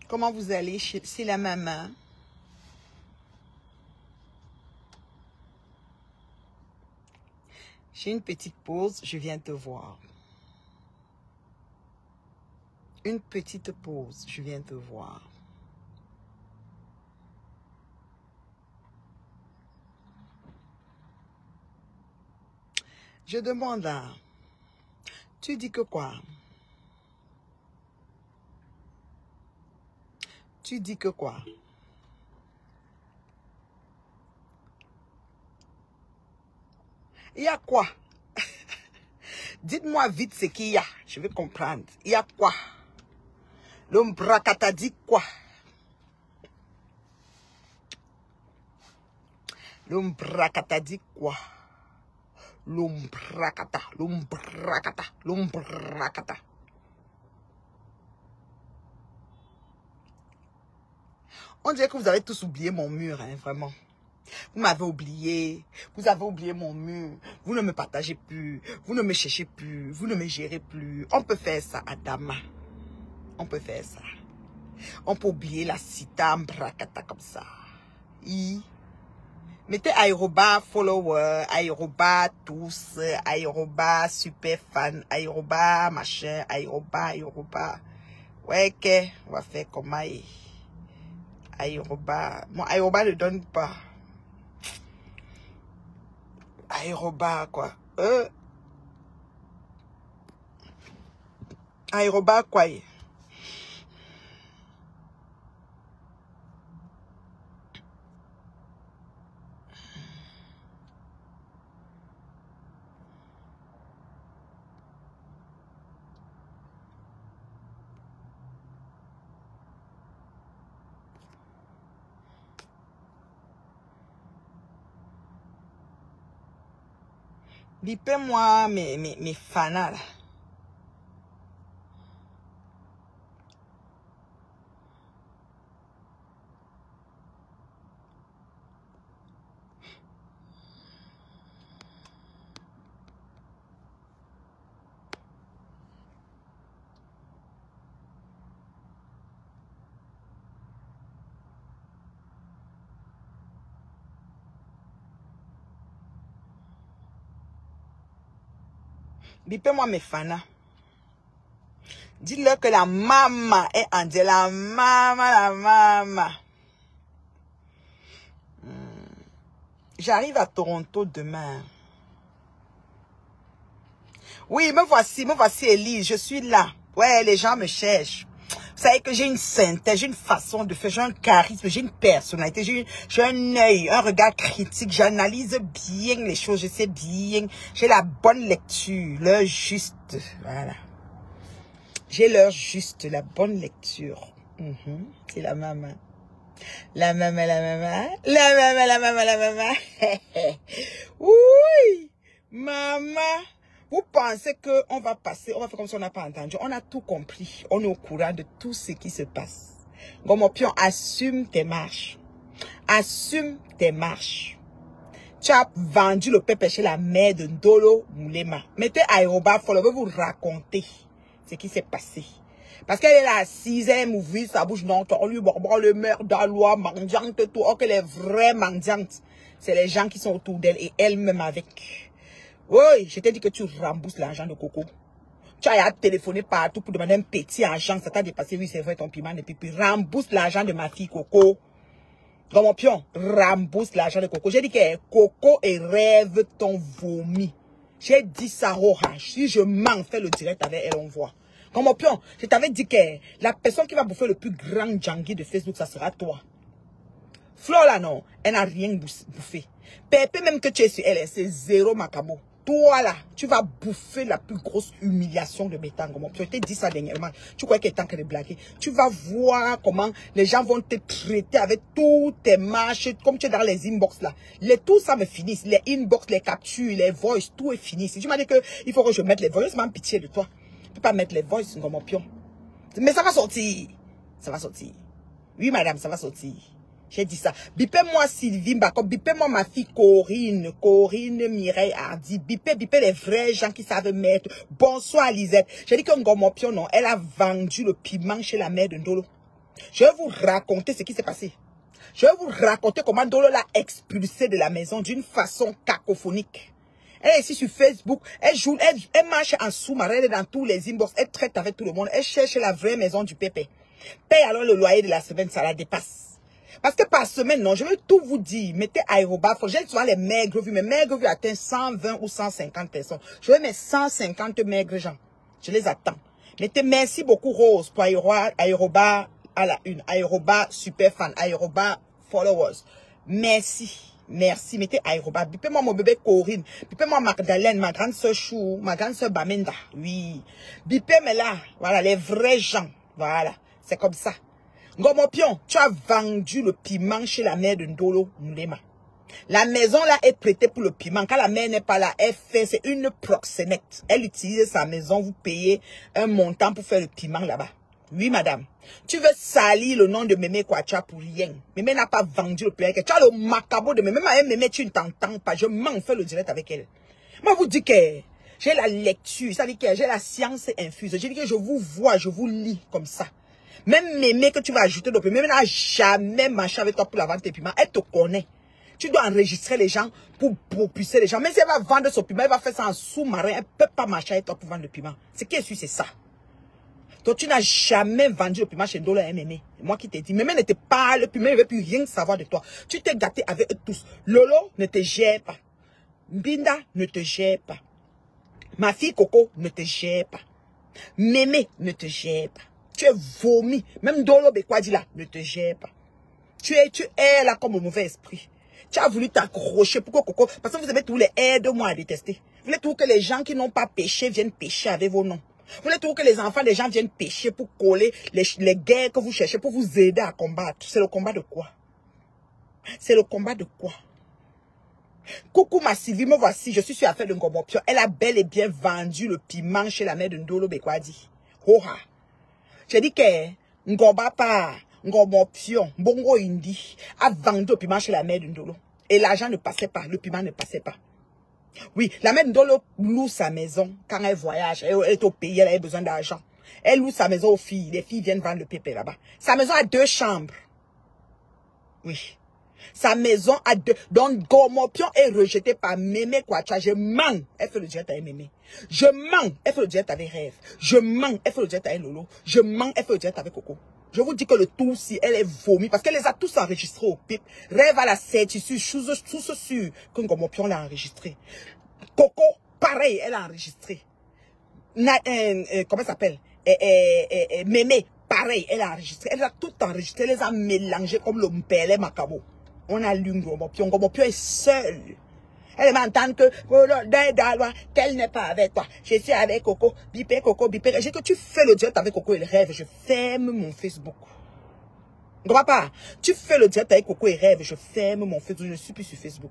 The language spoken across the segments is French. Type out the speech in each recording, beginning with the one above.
Comment vous allez? C'est la maman. J'ai une petite pause, je viens te voir. Une petite pause, je viens te voir. Je demande là, tu dis que quoi? Tu dis que quoi? Il y a quoi? Dites-moi vite ce qu'il y a. Je vais comprendre. Il y a quoi? L'homme bracata dit quoi? L'homme bracata dit quoi? L'homme bracata, l'homme bracata, l'homme bracata. On dirait que vous avez tous oublié mon mur, hein, vraiment. Vous m'avez oublié, vous avez oublié mon mur, vous ne me partagez plus, vous ne me cherchez plus, vous ne me gérez plus. On peut faire ça, Adama. On peut faire ça. On peut oublier la cita bracata comme ça. Mettez aéroba follower, aéroba tous, aéroba super fan, aéroba machin, aéroba. Ouais, ok, on va faire comme aéroba. Mon aéroba ne donne pas. Aéroba quoi? Aéroba quoi? Bipez-moi mes fanas là. Bipez-moi mes fanas. Dites-leur que la maman est en Dieu. La maman. J'arrive à Toronto demain. Oui, me voici Elise, je suis là. Ouais, les gens me cherchent. Vous savez que j'ai une synthèse, j'ai une façon de faire, j'ai un charisme, j'ai une personnalité, j'ai un œil, un regard critique, j'analyse bien les choses, je sais bien, j'ai la bonne lecture, l'heure juste, voilà. J'ai l'heure juste, la bonne lecture. C'est la maman. La maman, la maman. La maman, la maman, la maman. Oui, maman. Vous pensez qu'on va passer, on va faire comme si on n'a pas entendu. On a tout compris. On est au courant de tout ce qui se passe. Gomopion, assume tes marches. Assume tes marches. Tu as vendu le pépé chez la mère de Ndolo Moulema. Mettez aéroba, il faut vous raconter ce qui s'est passé. Parce qu'elle est là assise, elle m'ouvre sa bouche, non, on lui bon, le meurtre d'Alois, mendiante, tout. Oh, que les vraies mendiantes, c'est les gens qui sont autour d'elle et elle-même avec. Oui, je t'ai dit que tu rembourses l'argent de Coco. Tu as téléphoné partout pour demander un petit argent, ça t'a dépassé, oui, c'est vrai, ton piment de pipi. Rembourse l'argent de ma fille Coco. Dans mon pion, rembourse l'argent de Coco. J'ai dit que Coco et rêve ton vomi. J'ai dit ça orange. Si je m'en fais le direct avec elle, on voit. Comme mon pion, je t'avais dit que la personne qui va bouffer le plus grand Djangui de Facebook, ça sera toi. Flo là, non, elle n'a rien bouffé. Pépé, même que tu es sur elle, c'est zéro macabo. Toi là, tu vas bouffer la plus grosse humiliation de mes temps. Je t'ai dit ça dernièrement. Tu crois qu'il est temps que de blaguer. Tu vas voir comment les gens vont te traiter avec toutes tes marches, comme tu es dans les inbox là. Tout ça me finisse. Les inbox, les captures, les voices, tout est fini. Si tu m'as dit qu'il faut que je mette les voices, je m'en pitié de toi. Tu ne peux pas mettre les voices comme mon pion. Mais ça va sortir. Ça va sortir. Oui, madame, ça va sortir. J'ai dit ça. Bipez-moi Sylvie Mbako, bipez-moi ma fille Corinne Mireille Hardy, bipez les vrais gens qui savent mettre. Bonsoir Lisette. J'ai dit que Ngomopion, non, elle a vendu le piment chez la mère de Ndolo. Je vais vous raconter ce qui s'est passé. Je vais vous raconter comment Ndolo l'a expulsé de la maison d'une façon cacophonique. Elle est ici sur Facebook, elle joue, elle marche en sous-marin, elle est dans tous les inbox, elle traite avec tout le monde, elle cherche la vraie maison du pépé. Paye alors le loyer de la semaine, ça la dépasse. Parce que par semaine, non, je vais tout vous dire. Mettez aérobas, j'ai souvent les maigres vues, mais maigres vues atteignent 120 ou 150 personnes. Je vais mettre 150 maigres gens. Je les attends. Mettez merci beaucoup Rose pour aérobas à la une, aérobas super fan, aérobas followers. Merci. Merci, mettez aérobas. Bipez-moi mon bébé Corinne. Bipez-moi Magdalene, ma grande soeur Chou, ma grande soeur Bamenda. Oui. Bipez-moi là. Voilà, les vrais gens. Voilà. C'est comme ça. Ngomopion, tu as vendu le piment chez la mère de Ndolo Moulema. La maison là est prêtée pour le piment. Quand la mère n'est pas là, c'est une proxénète. Elle utilise sa maison, vous payez un montant pour faire le piment là-bas. Oui, madame. Tu veux salir le nom de Mémé Kwacha pour rien. Mémé n'a pas vendu le piment. Tu as le macabo de Mémé. Même Mémé, tu ne t'entends pas. Je m'en fais le direct avec elle. Moi, vous dis que j'ai la lecture. Ça dit que j'ai la science infuse. Je dis que je vous vois, je vous lis comme ça. Même Mémé que tu vas ajouter le piment, Mémé n'a jamais marché avec toi pour la vente tes piments. Elle te connaît. Tu dois enregistrer les gens pour propulser les gens. Mais si elle va vendre son piment, elle va faire ça en sous-marin. Elle ne peut pas marcher avec toi pour vendre le piment. Ce qui est sûr, c'est ça. Donc, tu n'as jamais vendu le piment chez Ndolo et Mémé. Moi qui t'ai dit, Mémé ne te parle, le piment ne veut plus rien savoir de toi. Tu t'es gâté avec eux tous. Lolo ne te gère pas. Mbinda ne te gère pas. Ma fille Coco ne te gère pas. Mémé ne te gère pas. Tu es vomi. Même Ndolo Bekwadi là ne te gère pas. Tu es là comme un mauvais esprit. Tu as voulu t'accrocher. Pourquoi Coco? Parce que vous avez tous les airs de moi à détester. Vous voulez toujours que les gens qui n'ont pas péché viennent pécher avec vos noms. Vous voulez toujours que les enfants des gens viennent pécher pour coller les guerres que vous cherchez pour vous aider à combattre. C'est le combat de quoi? C'est le combat de quoi? Coucou ma Sylvie, me voici. Je suis sur l'affaire de Ngomopion. Elle a bel et bien vendu le piment chez la mère de Ndolo Bekwadi. Hoha. J'ai dit que Ngomba pas, Ngomopion, Bongo Indi, a vendu le piment chez la mère de Ndolo. Et l'argent ne passait pas, le piment ne passait pas. Oui, la mère de Ndolo loue sa maison quand elle voyage. Elle est au pays, elle a besoin d'argent. Elle loue sa maison aux filles. Les filles viennent vendre le pépé là-bas. Sa maison a 2 chambres. Oui. Sa maison a 2. Donc, Ngomopion est rejeté par Mémé Kwacha. Je mens. Elle fait le direct avec Mémé. Je mens. Elle fait le direct avec Rêve. Je mens. Elle fait le direct avec Lolo. Je mens. Elle fait le direct avec Coco. Je vous dis que le tout, si elle est vomi, parce qu'elle les a tous enregistrés au PIP. Rêve à la certitude, tous sûrs que Ngomopion l'a enregistré. Coco, pareil, elle a enregistré. Comment ça s'appelle? Mémé, pareil, elle a enregistré. Elle a tout enregistré, elle les a mélangés comme le mpele macabo. On a lu Ngomopion. Ngomopion est seule. Elle m'entend que qu'elle n'est pas avec toi. Je suis avec Coco, bipé, Coco, bipé. J'ai que tu fais le direct avec Coco et Rêve. Je ferme mon Facebook. Ne comprends pas? Tu fais le direct avec Coco et Rêve. Je ferme mon Facebook. Je ne suis plus sur Facebook.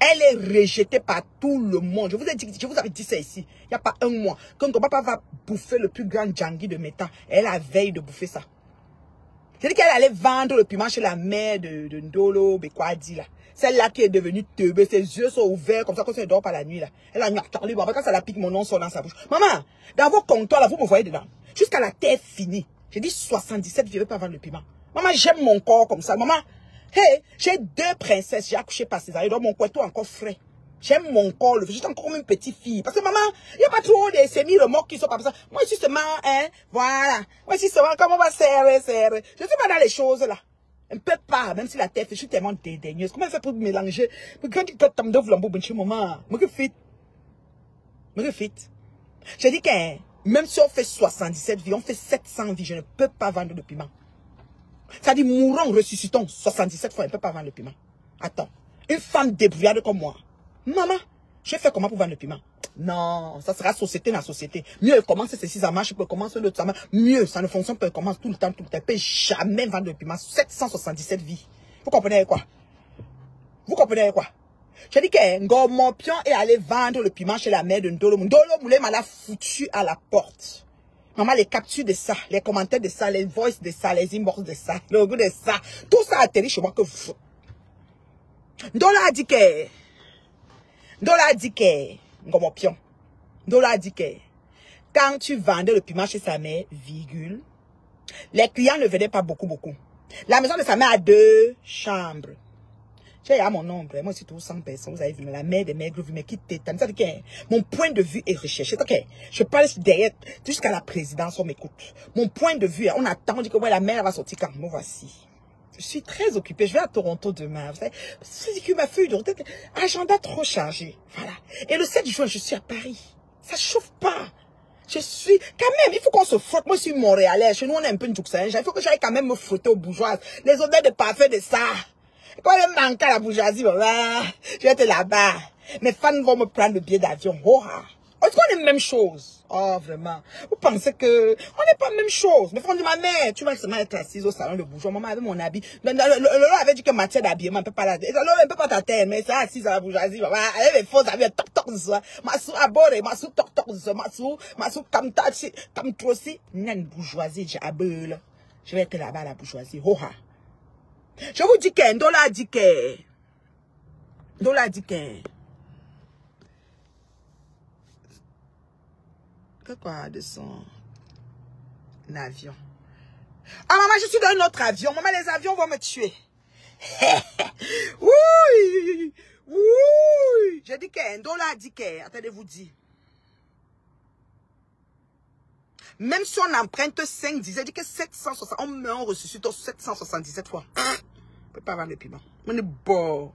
Elle est rejetée par tout le monde. Je vous ai dit, je vous avais dit ça ici. Il n'y a pas un mois. Quand ton papa va bouffer le plus grand Djangui de mes temps, elle a veille de bouffer ça. J'ai dit qu'elle allait vendre le piment chez la mère de Ndolo Bekwadi là. Celle-là qui est devenue teubée, ses yeux sont ouverts comme ça quand elle dort pas la nuit là. Elle a parlé, bon, quand ça la pique, mon nom sort dans sa bouche. Maman, dans vos comptoirs là, vous me voyez dedans. Jusqu'à la terre finie. J'ai dit 77, je ne vais pas vendre le piment. Maman, j'aime mon corps comme ça. Maman, hey, j'ai 2 princesses, j'ai accouché par césarienne, donc mon corps est encore frais. J'aime mon corps, je suis encore comme une petite fille. Parce que maman, il n'y a pas trop de semi-remorques qui sont pas comme ça. Moi, je suis seulement, voilà. Moi, je suis seulement, comment on va serrer. Je suis pas dans les choses là. Un peu pas, même si la tête, je suis tellement dédaigneuse. Comment elle fait pour mélanger? Quand tu t'as de flambeau, maman, me fit. J'ai dit que, même si on fait 77 vies, on fait 700 vies, je ne peux pas vendre de piment. Ça dit, mourons, ressuscitons 77 fois, elle ne peut pas vendre le piment. Attends, une femme débrouillarde comme moi. Maman, je fais comment pour vendre le piment? Non, ça sera société dans société. Mieux, commence ceci, ça marche, commence l'autre, ça marche. Mieux, ça ne fonctionne pas, commence tout le temps. Elle ne peut jamais vendre le piment. 777 vies. Vous comprenez quoi? Vous comprenez quoi? J'ai dit que Ngomopion est allé vendre le piment chez la mère de Ndolo. Ndolo Moulema l'a foutu à la porte. Maman, les captures de ça, les commentaires de ça, les voices de ça, les inbox de ça, le goût de ça, tout ça atterrit chez moi que vous. Ndolo a dit que Ngomopion, Ndolo a dit que quand tu vendais le piment chez sa mère, virgule, Les clients ne venaient pas beaucoup. La maison de sa mère a 2 chambres. J'ai à mon nombre, moi c'est tout 100 personnes, vous avez vu, la mère des maigres, vous me quittez. Mon point de vue est recherché. Je parle derrière, jusqu'à la présidence, on m'écoute. Mon point de vue, on attend, on dit que ouais, la mère va sortir quand me voici. Je suis très occupée, je vais à Toronto demain. Vous savez, c'est que ma feuille de route, agenda trop chargé. Voilà. Et le 7 juin, je suis à Paris. Ça chauffe pas. Je suis, quand même, il faut qu'on se frotte. Moi, je suis montréalais. Chez nous, on est un peu une juxtaposition. Il faut que j'aille quand même me frotter aux bourgeoises. Les odeurs de parfum de ça. Quand il manque à la bourgeoisie, voilà, je vais être là-bas. Mes fans vont me prendre le billet d'avion. Oh, est-ce qu'on est la même chose? Oh, vraiment. Vous pensez que on n'est pas la même chose? Mais dit, ma mère, tu vas seulement être assise au salon de bourgeois. Maman avait mon habit. Le avait dit que matière d'habillement, on ne peut pas la tête. Elle ne peut pas ta tête, mais c'est assise à la bourgeoisie. Elle avait les faux habits, toc, Massou abore, massou, toc, massou, kamtachi, kamtrosi. Il y a une bourgeoisie, j'ai abel. Je vais être là-bas à la bourgeoisie. Oh, je vous dis qu'un dollar dit que. Dollar dit que. Que quoi de son avion? Ah, maman, je suis dans un autre avion. Maman, les avions vont me tuer. Oui. Oui. Je dis qu'un dollar dit que. Attendez-vous dire. Même si on emprunte 5, je dis que 760. On me ressuscite 777 fois. On ne peut pas avoir le piment. On est bon.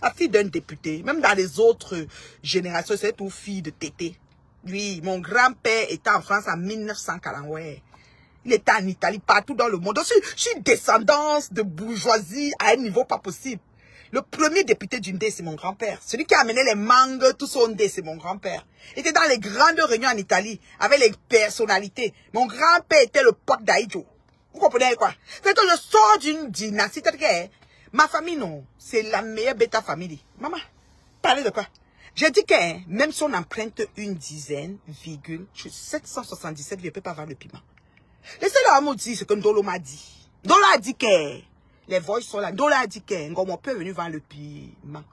La fille d'un député, même dans les autres générations, c'est tout fille de tété. Lui, mon grand-père était en France en 1940. Ouais. Il était en Italie, partout dans le monde. Donc, je suis descendance de bourgeoisie à un niveau pas possible. Le premier député du Ndé, c'est mon grand-père. Celui qui a amené les mangues, tout son Ndé, c'est mon grand-père. Il était dans les grandes réunions en Italie, avec les personnalités. Mon grand-père était le pote d'Aïdjo. Vous comprenez quoi? C'est que je sors d'une dynastie. Ma famille, non. C'est la meilleure bêta famille. Maman, parlez de quoi? J'ai dit que même si on emprunte une dizaine, 777, je ne peux pas avoir le piment. Laissez-le me dire ce que Ndolo m'a dit. Ndolo a dit que les voix sont là. Ndolo a dit que Ngomopion est venu vendre le piment.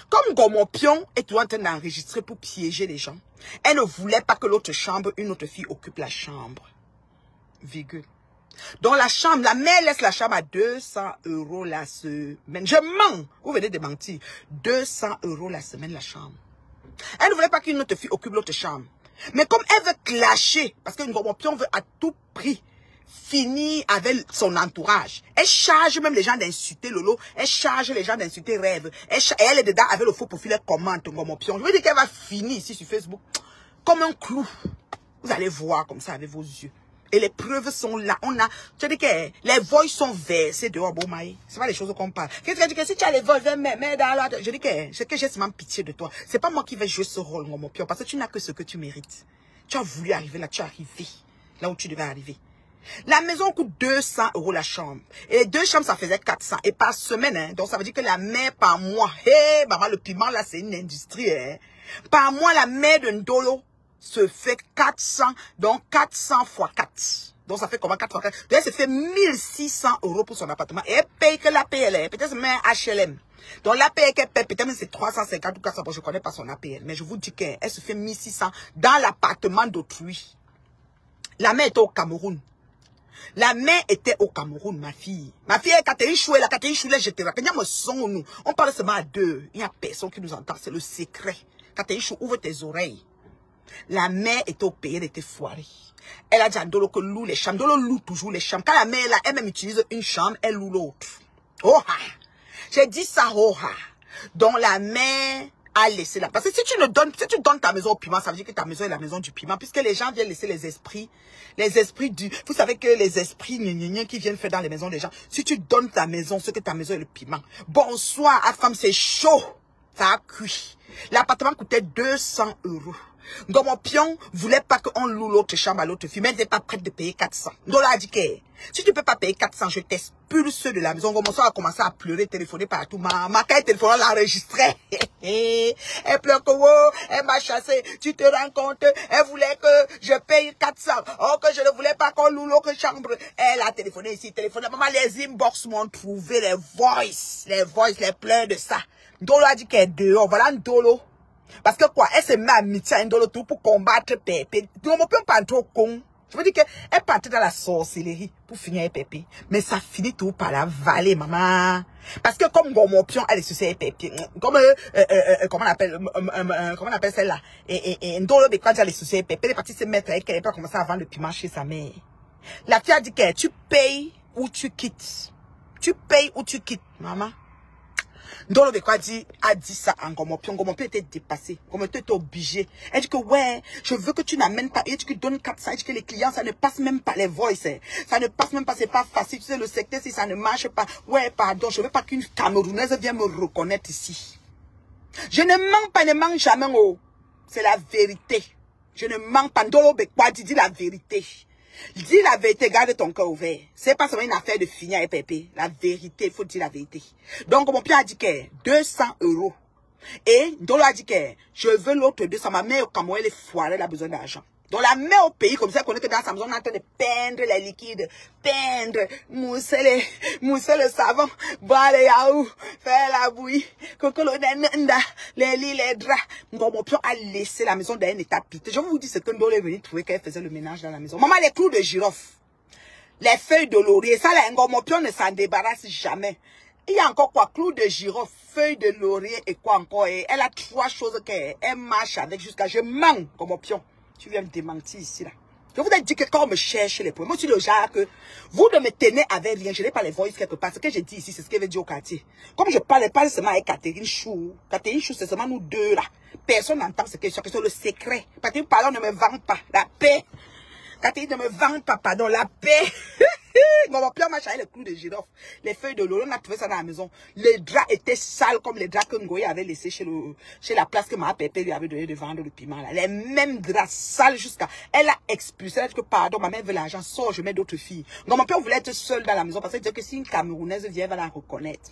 Comme Ngomopion est toujours en train d'enregistrer pour piéger les gens, elle ne voulait pas que l'autre chambre, une autre fille occupe la chambre. Virgule. Donc la chambre, la mère laisse la chambre à 200 € la semaine. Je mens. Vous venez de mentir. 200 € la semaine la chambre. Elle ne voulait pas qu'une autre fille occupe l'autre chambre. Mais comme elle veut clasher, parce qu'une Ngomopion veut à tout prix finir avec son entourage. Elle charge même les gens d'insulter Lolo. Elle charge les gens d'insulter Rêve. Et elle est dedans avec le faux profil, elle commente Ngomopion. Je veux dire qu'elle va finir ici sur Facebook comme un clou. Vous allez voir comme ça avec vos yeux. Et les preuves sont là. On a, tu dis que les voix sont versées dehors, bon maï. C'est pas les choses qu'on parle. Qu'est-ce que tu dis que si tu as les voix, mais dans la, je dis que c'est que j'ai seulement pitié de toi. C'est pas moi qui vais jouer ce rôle, mon pion, parce que tu n'as que ce que tu mérites. Tu as voulu arriver là, tu es arrivé là où tu devais arriver. La maison coûte 200 € la chambre. Et les 2 chambres, ça faisait 400. Et par semaine, hein, donc ça veut dire que la mère par mois, hé, maman, le piment là, c'est une industrie, hein. Par mois, la mère de Ndolo se fait 400, donc 400 fois 4. Donc ça fait comment 4 fois 4? Donc elle se fait 1600 € pour son appartement. Et elle paye que l'APL, peut-être même HLM. Donc l'APL qu'elle paye, peut-être c'est 350 ou 400, bon, je ne connais pas son APL. Mais je vous dis qu'elle se fait 1600 dans l'appartement d'autrui. La mère était au Cameroun. La mère était au Cameroun, ma fille. Ma fille est Catherine Chouet, la Catherine Chouet, je te rappelle, nous. On parle seulement à 2. Il n'y a personne qui nous entend, c'est le secret. Catherine Chouet, ouvre tes oreilles. La mère était au pays, elle était foirée. Elle a dit à Ndolo que loue les chambres. Ndolo loue toujours les chambres. Quand la mère, là, elle-même utilise une chambre, elle loue l'autre. Oh ha! J'ai dit ça, oh ha! Donc la mère a laissé là. Parce que si tu donnes ta maison au piment, ça veut dire que ta maison est la maison du piment. Puisque les gens viennent laisser les esprits du... Vous savez que les esprits qui viennent faire dans les maisons des gens, si tu donnes ta maison, c'est que ta maison est le piment. Bonsoir, à femme, c'est chaud. Ça a cuit. L'appartement coûtait 200 €. Ngomopion voulait pas qu'on loue l'autre chambre à l'autre fille, mais elle n'était pas prête de payer 400. Ndola a dit que si tu ne peux pas payer 400, je t'expulse de la maison. Ngomopion a commencé à pleurer, téléphoner partout. Ma caille téléphone l'enregistrait. Elle pleure que elle m'a chassé. Tu te rends compte? Elle voulait que je paye 400. Oh, que je ne voulais pas qu'on loue l'autre chambre. Elle a téléphoné ici, téléphoné. Maman, les inbox m'ont trouvé les voices, les pleurs de ça. Ndolo a dit qu'elle est dehors. Voilà Ndolo. Parce que quoi, elle se met à Ndolo tout pour combattre Pépé. Nous ne pouvons pas trop con. Je veux dire qu'elle partait dans la sorcellerie pour finir avec Pépé. Mais ça finit tout par la vallée, maman. Parce que comme Gomopion, elle est sur ses Pépé. Comme, comment on appelle celle-là? Et Ndolo Bekwa, elle est sur ses Pépé. Elle est partie se mettre avec elle. Elle n'a pas commencé à vendre le piment chez sa mère. La fille a dit que tu payes ou tu quittes. Tu payes ou tu quittes, maman. Ndolo Bekwa a dit ça en Gomopion. Gomopion était dépassé. Gomopion était obligé. Elle dit que ouais, je veux que tu n'amènes pas. Elle dit que tu donnes 400. Elle dit que les clients, ça ne passe même pas les voices. Ça ne passe même pas, c'est pas facile. Tu sais, le secteur, si ça ne marche pas. Ouais, pardon, je veux pas qu'une Camerounaise vienne me reconnaître ici. Je ne mens pas, ne mens jamais. Oh. C'est la vérité. Je ne mens pas. Ndolo Bekwa dit la vérité. Dis la vérité, garde ton cœur ouvert. C'est pas seulement une affaire de finir avec Pépé. La vérité, il faut dire la vérité. Donc, mon père a dit que 200 €. Et Ndolo a dit que je veux l'autre 200. Ma mère au Cameroun, elle est foirée, elle a besoin d'argent. Donc, la mère au pays, comme ça, elle connaît que dans sa maison, on est en train de peindre les liquides, peindre, mousser le savon, boire les yaourts, faire la bouillie, les lits, les draps. Mon père a laissé la maison dans un état piteux. Je vais vous dire ce que Ndolo est venu trouver qu'elle faisait le ménage dans la maison. Maman, les clous de girofle, les feuilles de laurier, ça, là, mon père ne s'en débarrasse jamais. Il y a encore quoi? Clous de girofle, feuilles de laurier et quoi encore? Et elle a 3 choses qu'elle marche avec jusqu'à je manque comme mon pion. Tu viens me démentir ici, là. Je vous ai dit que quand on me cherche les points, moi, je suis le genre que vous ne me tenez avec rien. Je n'ai pas les voices quelque part. Ce que j'ai dit ici, c'est ce qu'elle veut dire au quartier. Comme je parle seulement avec Catherine Chou. Catherine Chou, c'est seulement nous deux, là. Personne n'entend ce que c'est le secret. Catherine, pardon, ne me vend pas. La paix. Catherine, ne me vend pas, pardon, la paix. Mon père m'a chargé les clous de girofle, les feuilles de l'eau, on a trouvé ça dans la maison. Les draps étaient sales comme les draps que Ngoye avait laissés chez la place que ma pépé lui avait donné de vendre le piment. Là. Les mêmes draps sales jusqu'à... Elle a expulsé, elle a dit que pardon, ma mère veut l'argent, sort, je mets d'autres filles. Donc mon père voulait être seul dans la maison parce qu'il disait que si une Camerounaise vient, elle va la reconnaître.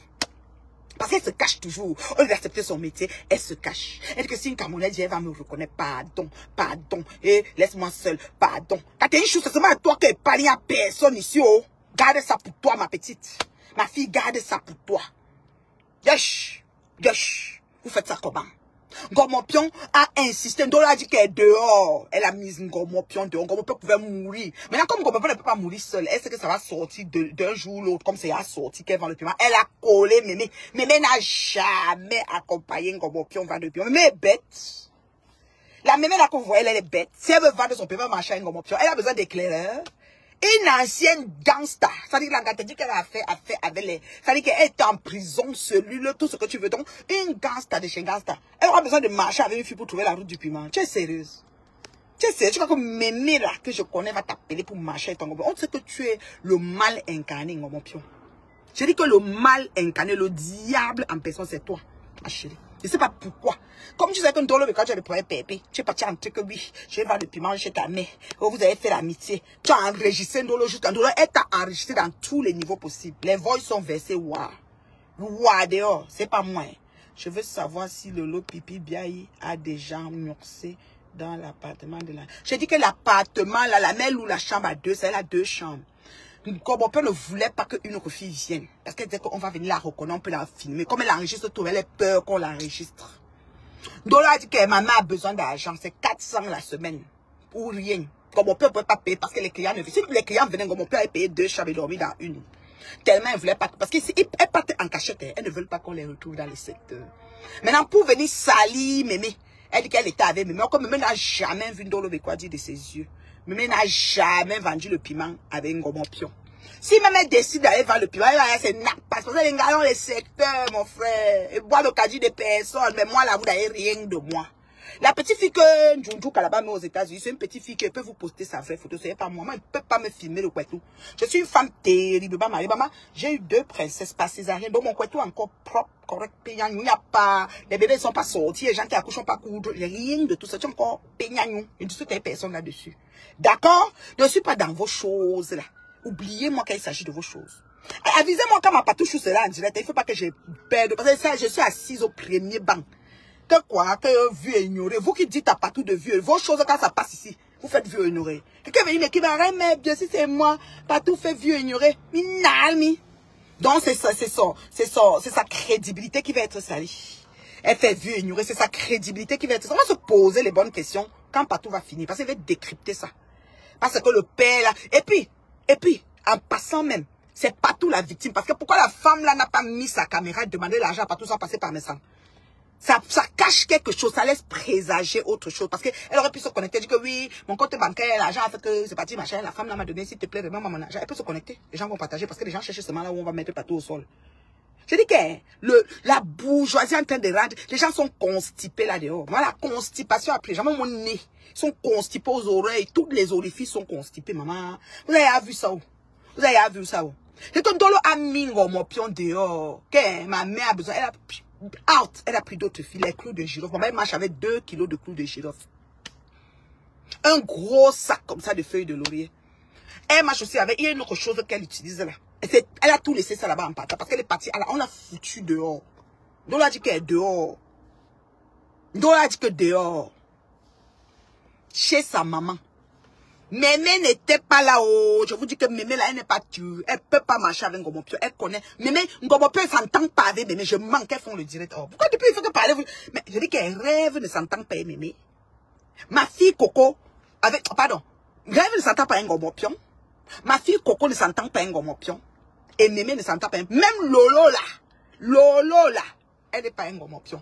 Parce qu'elle se cache toujours. Au lieu d'accepter son métier, elle se cache. Elle dit que si une Camerounaise vient, elle va me reconnaître. Pardon, pardon. Et laisse-moi seule. Pardon. Quand tu es une chose, c'est seulement à toi qu'elle parle à personne ici. Oh. Garde ça pour toi, ma petite. Ma fille, garde ça pour toi. Yesh. Yesh. Vous faites ça comment? Gomopion a insisté. Ndolo a dit qu'elle est dehors. Elle a mis Gomopion dehors. Gomopion pouvait mourir. Maintenant, comme Gomopion ne peut pas mourir seule, elle sait que ça va sortir d'un jour ou l'autre. Comme c'est à sortir qu'elle vend le piment. Elle a collé Mémé. Mémé n'a jamais accompagné Gomopion vendre le piment. Mémé est bête. La Mémé là qu'on voit, elle est bête. Si elle veut vendre son piment, marcher à Gomopion, elle a besoin d'éclaireurs. Une ancienne gangsta, ça dit que la gangsta dit qu'elle a fait avec les, ça dit qu'elle est en prison, cellule, tout ce que tu veux. Donc, une gangsta de chez gangsta, elle aura besoin de marcher avec une fille pour trouver la route du piment. Tu es sérieuse? Tu es sérieuse? Tu crois que Mémé là, que je connais, va t'appeler pour marcher avec ton gobe? On sait que tu es le mal incarné, mon pion. Je dis que le mal incarné, le diable en personne, c'est toi, ma chérie. Je ne sais pas pourquoi. Comme tu sais que Ndolo, quand tu avais pris Pépé, tu es parti en truc que oui, je vais voir le piment chez ta mère. Vous avez fait l'amitié. Tu as enregistré Ndolo juste. Ndolo, elle t'a enregistré dans tous les niveaux possibles. Les voix sont versées. Waouh. Waouh, dehors. C'est pas moi. Je veux savoir si Lolo Pipi Biaï a déjà murcé dans l'appartement de la... Je dis que l'appartement, là, la mère ou la chambre à 2, elle a 2 chambres. Comme mon père ne voulait pas qu'une autre fille vienne. Parce qu'elle disait qu'on va venir la reconnaître, on peut la filmer. Comme elle enregistre tout, elle a peur qu'on l'enregistre. Ndolo a dit que maman a besoin d'argent. C'est 400 la semaine. Ou rien. Comme mon père ne pouvait pas payer parce que les clients ne venaient. Si les clients venaient, comme mon père a payé 2 chambres et dormi dans une. Tellement elle ne voulait pas. Parce qu'elle partait en cachette. Elle ne veut pas qu'on les retrouve dans le secteur. Maintenant, pour venir salir Mémé, elle dit qu'elle était avec Mémé. Comme Mémé n'a jamais vu Ndolo Bekwa dire de ses yeux. Mémé n'a jamais vendu le piment avec un Gomopion. Si Mémé décide d'aller vendre le piment, elle va c'est n'a pas. Parce que les gars dans les secteurs, mon frère. Et boire le caddie des personnes. Mais moi, là, vous n'avez rien de moi. La petite fille que Njunju Kalaba met aux États-Unis, c'est une petite fille qui peut vous poster sa vraie photo. C'est pas moi. Moi, elle ne peut pas me filmer le couetou. Je suis une femme terrible. J'ai eu 2 princesses par césarienne. Donc, mon couetou est encore propre, correct, payant. Il n'y a pas, les bébés ne sont pas sortis, les gens qui accouchent ne sont pas coudre. Rien de tout ça. Tu es encore payant. Il n'y a personne là-dessus. D'accord? Je ne suis pas dans vos choses là. Oubliez-moi qu'il s'agit de vos choses. Avisez-moi quand ma patouche sera en direct. Il ne faut pas que je perde. Parce que ça, je suis assise au premier banc. Que quoi? Que vu et ignoré. Vous qui dites à partout de vieux, vos choses quand ça passe ici, vous faites vieux et ignoré. Quelqu'un veut dire qui va remettre, bien si c'est moi, partout fait vieux et ignoré. Minalmi. Donc c'est ça, c'est sa crédibilité qui va être salie. Elle fait vieux et ignoré, c'est sa crédibilité qui va être salie. On va se poser les bonnes questions quand partout va finir. Parce qu'elle va décrypter ça. Parce que le père là, et puis, en passant même, c'est partout la victime. Parce que pourquoi la femme là n'a pas mis sa caméra et demandé l'argent partout sans passer par mes sangs? Ça cache quelque chose, ça laisse présager autre chose. Parce qu'elle aurait pu se connecter, dire que oui, mon compte bancaire, l'argent a fait que c'est parti, machin, la femme là m'a donné, s'il te plaît, remets-moi mon argent. Elle peut se connecter, les gens vont partager parce que les gens cherchent seulement là où on va mettre partout au sol. Je dis que la bourgeoisie est en train de rendre, les gens sont constipés là dehors. Moi, la constipation après, les gens, mon nez, sont constipés aux oreilles, toutes les orifices sont constipés, maman. Vous avez vu ça où? Vous avez vu ça où? C'est ton dolo a mis mon pion dehors. Ma mère a besoin, elle a pris d'autres filles, les clous de girofle. Maman, elle marche avec 2 kilos de clous de girofle. Un gros sac comme ça de feuilles de laurier. Elle marche aussi avec, il y a une autre chose qu'elle utilise là. Elle a tout laissé ça là-bas en partant parce qu'elle est partie. On l'a foutu dehors. Donc, on a dit qu'elle est dehors. Donc, on a dit que dehors. Chez sa maman. Mémé n'était pas là-haut. Je vous dis que Mémé là, elle n'est pas tuée. Elle ne peut pas marcher avec Ngomopio. Elle connaît. Mémé, Ngomopio, elle s'entend pas avec Mémé. Je manque qu'elles font le direct. Oh, pourquoi depuis il faut que parler? Mais je dis qu'elle rêve ne s'entend pas avec Mémé. Ma fille Coco, pardon, rêve ne s'entend pas avec Ngomopio. Ma fille Coco ne s'entend pas avec Ngomopio. Et Mémé ne s'entend pas. Même Lolo là, elle n'est pas un Ngomopio.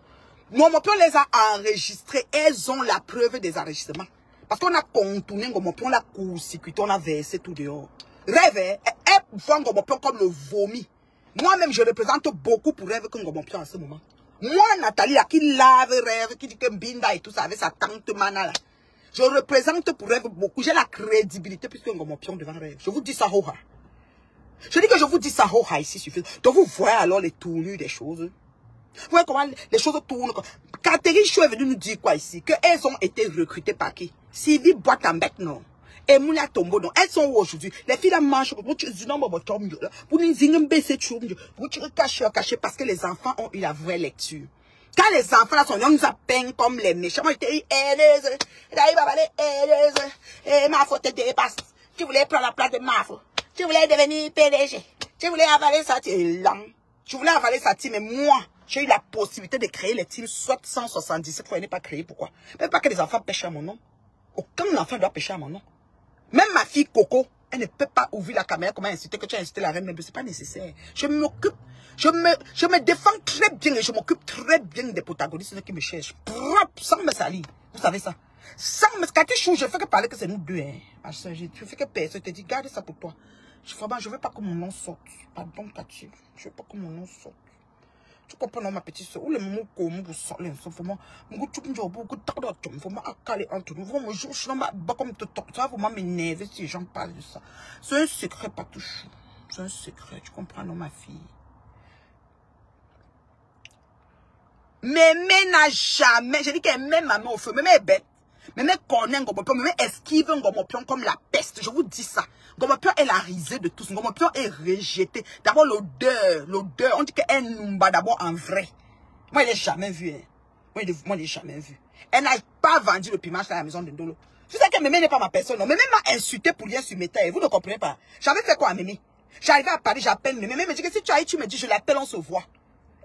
Ngomopio les a enregistrés. Elles ont la preuve des enregistrements. Parce qu'on a contourné Ngomopio, on l'a court-circuité, on a versé tout dehors. Rêve, elle voit Ngomopio comme le vomi. Moi-même, je représente beaucoup pour Rêve que Ngomopio en ce moment. Moi, Nathalie, là, qui lave Rêve, qui dit que Binda et tout ça, avec sa tante Mana là. Je représente pour Rêve beaucoup. J'ai la crédibilité plus que Ngomopio devant Rêve. Je vous dis ça, hoha. Je dis que je vous dis ça, hoha, ici suffit. Donc vous voyez alors les tournures des choses. Vous voyez comment les choses tournent. Catherine Chou est venue nous dire quoi ici? Qu'elles ont été recrutées par qui? Sylvie Boitambek, non. Et Mounia Tombo, non. Elles sont où aujourd'hui? Les filles là mangent pour nous dire baisser pour cacher parce que les enfants ont eu la vraie lecture. Quand les enfants là sont là, nous appellent comme les méchants. Moi, j'étais heureuse. Et ma faute te dépasse. Tu voulais prendre la place de ma faute. Tu voulais devenir PDG. Tu voulais avaler ça, tu es lent. Tu voulais avaler ça, mais moi, j'ai eu la possibilité de créer les teams 777 fois. Il n'est pas créé. Pourquoi? Même pas que les enfants pêchent à mon nom. Aucun enfant doit pêcher à mon nom. Même ma fille Coco, elle ne peut pas ouvrir la caméra. Comment inciter que tu as incité la reine? Mais c'est pas nécessaire. Je m'occupe. Je me défends très bien et je m'occupe très bien des protagonistes qui me cherchent. Propre, sans me salir. Vous savez ça? Sans me salir. Je fais que parler que c'est nous deux. Hein. Je fais que personne te dit, garde ça pour toi. Je veux pas que mon nom sorte. Pardon, Cathy. Je veux pas que mon nom sorte. Tu comprends, non, ma petite soeur? Ou le moment où vous sortez, vraiment, tu peux beaucoup de vraiment accaler entre nous. Vraiment, je suis pas comme te toque. Ça va vraiment m'énerver si les gens parlent de ça. C'est un secret, pas tout chou. C'est un secret. Tu comprends, non, ma fille? Mémé n'a jamais, je dis qu'elle met ma main au feu. Mémé est bête. Mémé connaît Ngomopio. Mémé esquive Ngomopio comme la peste. Je vous dis ça. Ngomopio est la risée de tous. Ngomopio est rejeté. D'abord l'odeur. L'odeur. On dit qu'elle numba d'abord en vrai. Moi, je l'ai jamais vu. Hein. Moi, je l'ai jamais vu. Elle n'a pas vendu le piment à la maison de Ndolo. Je sais que Mémé n'est pas ma personne. Non. Mémé m'a insulté pour rien sur mes terres. Vous ne comprenez pas. J'avais fait quoi à Mémé? J'arrivais à Paris, j'appelle Mémé. Mémé me dit que si tu ailles, tu me dis, je l'appelle, on se voit.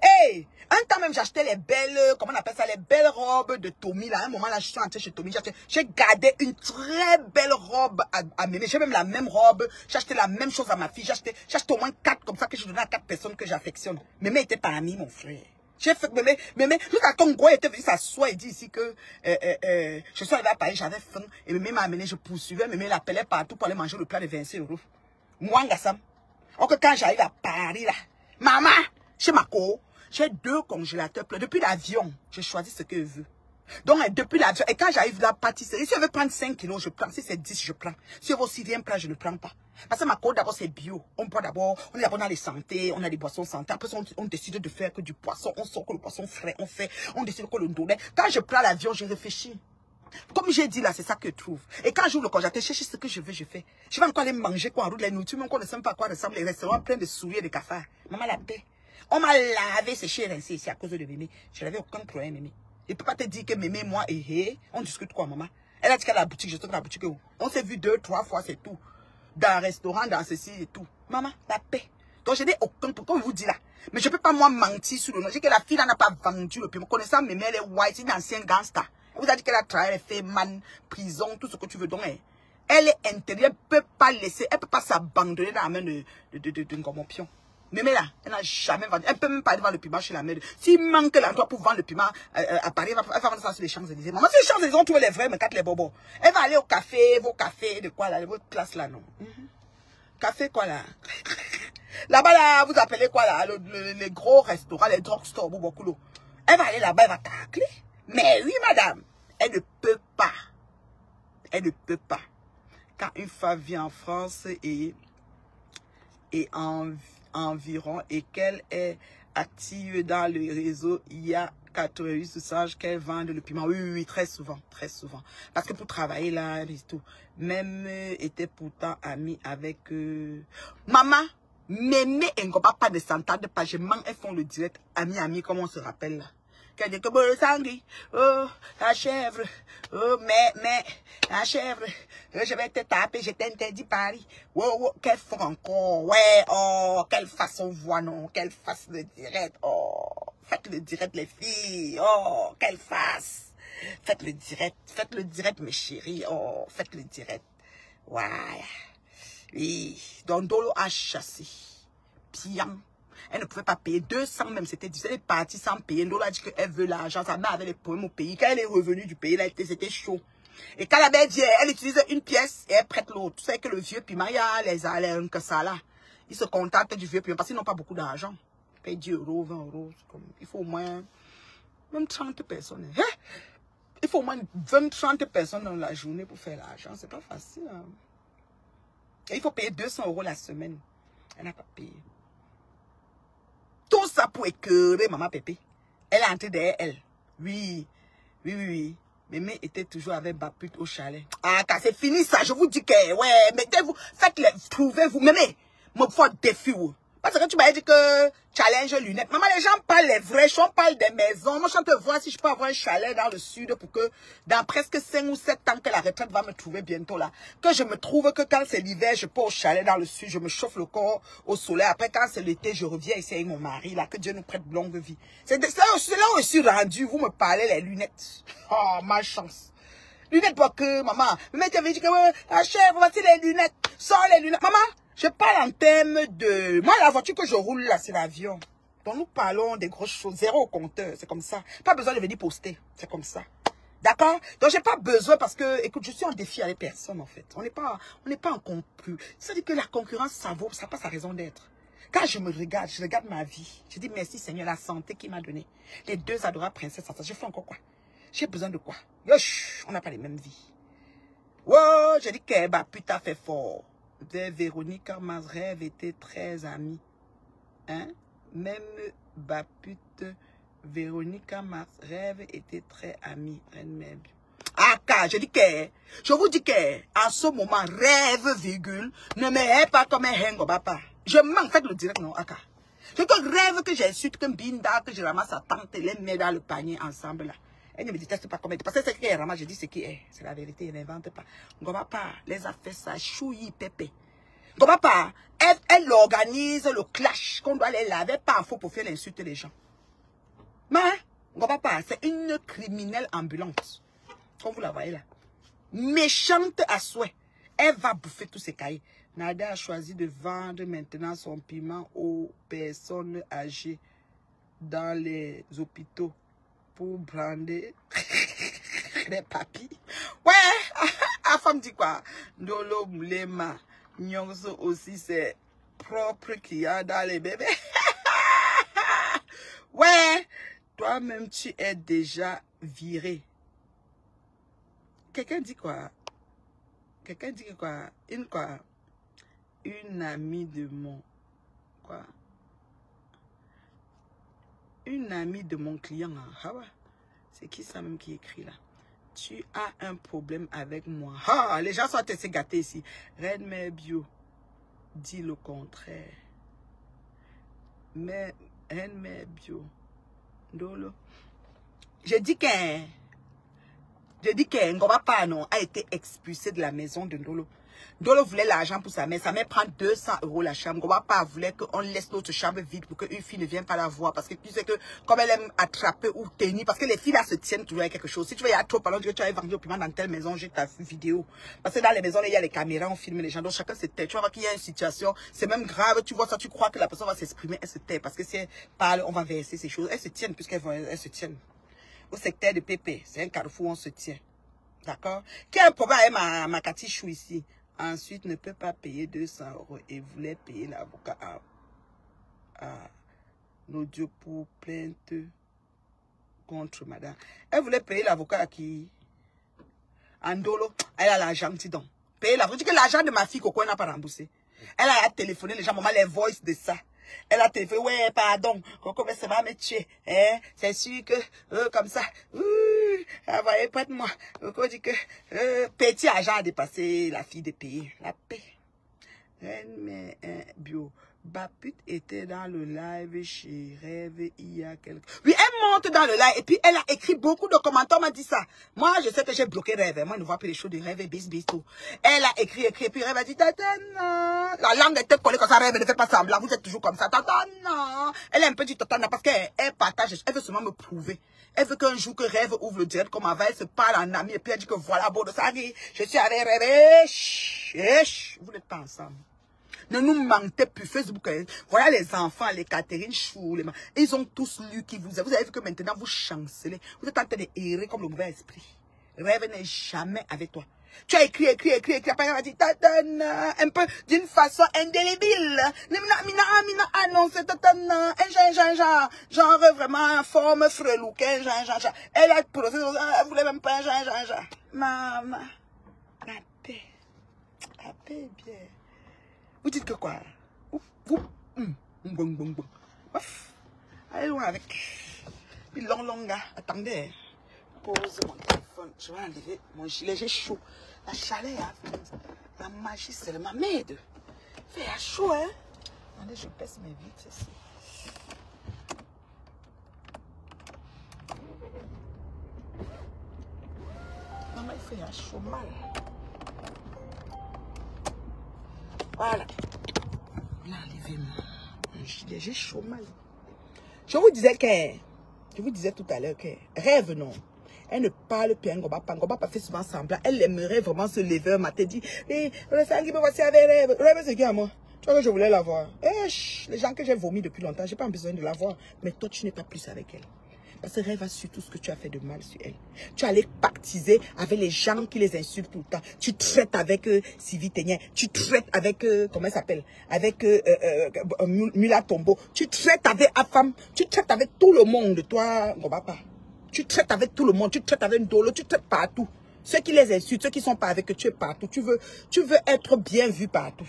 Hey, un temps même j'achetais les belles, comment on appelle ça, les belles robes de Tommy là. À un moment là, je suis entrée chez Tommy, j'ai gardé une très belle robe à Mémé. J'ai même la même robe, j'ai acheté la même chose à ma fille. J'ai acheté au moins 4 comme ça que je donnais à 4 personnes que j'affectionne. Mémé était parmi mon frère. J'ai fait Mémé, jusqu'à quand Ngoy était venu s'asseoir et dit ici que je suis arrivé à Paris, j'avais faim. Et Mémé m'a amené, je poursuivais, Mémé l'appelait partout pour aller manger le plat de 25 €. Moi, Ngassam. Donc quand j'arrive à Paris là, maman, chez Mako, j'ai 2 congélateurs pleins. Depuis l'avion, je choisis ce que je veux. Donc, depuis l'avion, et quand j'arrive là, pâtisserie, si je veux prendre 5 kilos, je prends. Si c'est 10, je prends. Si je veux aussi rien prendre, je ne prends pas. Parce que ma côte, d'abord, c'est bio. On boit d'abord, on est d'abord dans les santé, on a des boissons santé. Après, on décide de faire que du poisson. On sort que le poisson frais, on décide que le ndolé. Quand je prends l'avion, je réfléchis. Comme j'ai dit là, c'est ça que je trouve. Et quand j'ouvre le congélateur, je cherche ce que je veux, je fais. Je vais encore aller manger quoi en route, les nourritures, même qu'on ne sait pas à quoi ressemblent les restaurants pleins de souliers, de cafards. Maman, la paix. On m'a lavé ce chien ici à cause de Mémé. Je n'avais aucun problème, Mémé. Je ne peux pas te dire que Mémé, moi, on discute quoi, maman? Elle a dit qu'elle a la boutique, je sais que la boutique est où? On s'est vu 2, 3 fois, c'est tout. Dans un restaurant, dans ceci et tout. Maman, la paix. Donc, je n'ai aucun problème, comme je vous dis là. Mais je ne peux pas, moi, mentir sur le nom. Je dis que la fille, n'a pas vendu le piment. Connaissant Mémé, elle est white, c'est une ancienne gangsta. Elle vous a dit qu'elle a travaillé, elle fait man, prison, tout ce que tu veux. Donc, Elle est intérieure, elle ne peut pas laisser, elle ne peut pas s'abandonner dans la main de Ngomopio. Mais là, elle n'a jamais vendu. Elle ne peut même pas aller vendre le piment chez la mère. S'il manque l'endroit pour vendre le piment à Paris, elle va vendre ça sur les Champs-Élysées. Maman, sur les Champs-Élysées, on trouve les vrais, mais quatre les bobos. Elle va aller au café, vos cafés, de quoi là, votre place là, non. Café quoi là? Là-bas là, vous appelez quoi là? Les gros restaurants, les drugstores, beaucoup d'eau. Elle va aller là-bas, elle va tacler. Mais oui, madame, elle ne peut pas. Elle ne peut pas. Quand une femme vient en France et environ et qu'elle est active dans le réseau, il y a 88 sages qu'elle vend le piment. Oui, oui, oui, très souvent, très souvent. Parce que pour travailler là, et tout, même était pourtant amie avec maman, Mémé et Ngoba, pas de s'entendre pas. Je manque, elles font le direct, ami, comme on se rappelle là. Qu'elle dit que bon, le sangri, oh, la chèvre, oh, mais, la chèvre, je vais te taper, je t'interdis Paris. Oh, qu'elle font encore, ouais, oh, qu'elle fasse on voit, non, qu'elle fasse le direct, oh, faites le direct, les filles, oh, qu'elle fasse. Faites le direct, mes chéris, oh, faites le direct. Ouais, oui, donc Dolo a chassé, bien. Elle ne pouvait pas payer 200 même, c'était difficile. Elle est partie sans payer. Ndolo a dit qu'elle veut l'argent. Sa mère avait les problèmes au pays. Quand elle est revenue du pays, là, c'était chaud. Et quand la mère dit, elle utilise une pièce et elle prête l'autre. Tu sais que le vieux piment, il y a les que ça là. Ils se contactent du vieux piment parce qu'ils n'ont pas beaucoup d'argent. Ils payent 10 €, 20 €. Il faut au moins même 30 personnes. Hein? Il faut au moins 20-30 personnes dans la journée pour faire l'argent. C'est pas facile. Hein? Et il faut payer 200 € la semaine. Elle n'a pas payé. Tout ça pour écœurer maman Pépé. Elle est entrée derrière elle. Oui. Mémé était toujours avec Bapute au chalet. Ah, car c'est fini ça. Je vous dis que, ouais, mettez-vous, faites-les, trouvez-vous. Mémé, me faut défi. Parce que tu m'as dit que challenge lunettes. Maman, les gens parlent les vrais, on parle des maisons. Moi, je te vois si je peux avoir un chalet dans le sud pour que dans presque 5 ou 7 ans que la retraite va me trouver bientôt là. Que je me trouve que quand c'est l'hiver, je peux au chalet dans le sud, je me chauffe le corps au soleil. Après, quand c'est l'été, je reviens ici avec mon mari là. Que Dieu nous prête longue vie. C'est là où je suis rendu. Vous me parlez les lunettes. Oh, ma chance. Lunettes pour que, maman. Mais tu avais dit que, la chèvre, voici les lunettes. Sors les lunettes. Maman. Je parle en termes de... Moi, la voiture que je roule là, c'est l'avion. Donc, nous parlons des grosses choses. Zéro au compteur, c'est comme ça. Pas besoin de venir poster, c'est comme ça. D'accord? Donc, j'ai pas besoin parce que, écoute, je suis en défi avec personne, en fait. On n'est pas en concurrence. C'est-à-dire que la concurrence, ça vaut, ça n'a pas sa raison d'être. Quand je me regarde, je regarde ma vie. Je dis merci, Seigneur, la santé qu'il m'a donnée. Les 2 adorables princesses, je fais encore quoi? J'ai besoin de quoi? Yosh, on n'a pas les mêmes vies. Wow, j'ai dit que, bah, putain, fait fort. Véronique, ma rêve était très amie. Hein? Même Bapute, Véronique, ma rêve était très amie. Ah, car je dis que, je vous dis que, en ce moment, rêve, virgule, ne me hait pas comme un hengo, papa. Je manque, faites le direct, non, aka. Je rêve que j'ai su que Binda, que je ramasse sa tante, les met dans le panier ensemble, là. Elle ne me déteste pas comme elle. Parce que c'est qui est ramasse, je dis ce qui est. C'est la vérité, elle n'invente pas. Ngobapa, les a fait ça, chouï, pépé. Ngobapa, elle organise le clash qu'on doit les laver, pas en faux pour faire l'insulte les gens. Mais, Ngobapa, c'est une criminelle ambulante. Comme vous la voyez là. Méchante à souhait. Elle va bouffer tous ses cahiers. Nada a choisi de vendre maintenant son piment aux personnes âgées dans les hôpitaux. Pour brander les papis. Ouais, la femme dit quoi? Ndolo Moulema, Nyonso aussi c'est propre qu'il y a dans les bébés. Ouais, toi-même tu es déjà viré. Quelqu'un dit quoi? Quelqu'un dit quoi? Une amie de mon... Quoi? Une amie de mon client, ah ouais. C'est qui ça même qui écrit là? Tu as un problème avec moi. Ah, les gens sont assez gâtés ici. Reine Mère Bio dit le contraire. Mais Reine Mère Bio, Ndolo. Je dis que Ngobapa non a été expulsé de la maison de Ndolo. Ndolo voulait l'argent pour sa mère prend 200 € la chambre. Papa voulait qu'on laisse notre chambre vide pour qu'une fille ne vienne pas la voir. Parce que tu sais que comme elle aime attraper ou tenir, parce que les filles là se tiennent toujours avec quelque chose. Si tu veux, il y a trop pendant que tu as vendu au piment dans telle maison, j'ai ta vidéo. Parce que dans les maisons, il y a les caméras, on filme les gens. Donc chacun se tait. Tu vas voir qu'il y a une situation, c'est même grave. Tu vois ça, tu crois que la personne va s'exprimer, elle se tait. Parce que si elle parle, on va verser ces choses. Elles se tiennent elles se tiennent. Au secteur de Pépé, c'est un carrefour où on se tient. D'accord? Qui a un problème avec ma catichou ici? Ensuite, ne peut pas payer 200 € et voulait payer l'avocat à l'audio pour plainte contre madame. Elle voulait payer l'avocat à qui? Andolo, elle a l'argent, dis donc. Payer l'avocat. Je dis que l'argent de ma fille, Coco, elle n'a pas remboursé. Elle a téléphoné les gens, maman, les voices de ça. Elle a téléphoné, ouais, pardon, Coco, mais ça va me tuer. Hein? C'est sûr que, comme ça, voyez, prête-moi. Coco dit que, petit argent a dépassé la fille de payer. La paix. Mais, bio. Baput était dans le live chez Rêve il y a quelques... Oui, elle monte dans le live et puis elle a écrit beaucoup de commentaires, m'a dit ça. Moi, je sais que j'ai bloqué Rêve. Moi, je ne vois plus les shows de Rêve et bis, tout. Elle a écrit, et puis Rêve a dit, tatana. La langue était collée comme ça, Rêve ne fait pas semblant. Vous êtes toujours comme ça, tatana. Elle est un peu dit tatana parce qu'elle partage, elle veut seulement me prouver. Elle veut qu'un jour que Rêve ouvre le direct comme avant, elle se parle en ami et puis elle dit que voilà, bon, ça dit, je suis avec Rêve. Vous n'êtes pas ensemble. Ne nous mentez plus, Facebook. Voilà les enfants, les Catherine Chou, ils ont tous lu qui vous avez vu que maintenant vous chancelez. Vous êtes en train d'errer comme le mauvais esprit. Rêve n'est jamais avec toi. Tu as écrit. Après, elle a dit, tatana, un peu d'une façon indélébile. Annonce, tatana, genre vraiment forme frelouk, Elle a procédé, elle voulait même pas, maman, la paix bien. Vous dites que quoi? Allez loin avec. Puis long là. Attendez. Pose mon téléphone. Je vais enlever mon gilet. J'ai chaud. La chaleur. La magie, c'est le mamède. Il fait chaud, hein? Attendez, je baisse mes vitres ici. Maman, il fait chaud mal. Voilà. On a enlevé mon gilet. J'ai chaud mal. Je vous disais tout à l'heure que Rêve, non. Elle ne parle plus à Ngoba pas fait souvent semblant. Elle aimerait vraiment se lever un matin et dire, le sang qui me voici avec Rêve. Rêve, c'est qui à moi? Tu vois que je voulais la voir. Les gens que j'ai vomi depuis longtemps, j'ai pas besoin de la voir. Mais toi, tu n'es pas plus avec elle. Parce que Rêve a su tout ce que tu as fait de mal sur elle. Tu allais pactiser avec les gens qui les insultent tout le temps. Tu traites avec Sylvie Ténien. Tu traites avec, comment elle s'appelle? Avec Mula Tombo. Tu traites avec Afam. Tu traites avec tout le monde, toi, Ngobapa. Tu traites avec tout le monde. Tu traites avec Ndolo. Tu traites partout. Ceux qui les insultent, ceux qui sont pas avec eux, tu es partout. Tu veux être bien vu partout.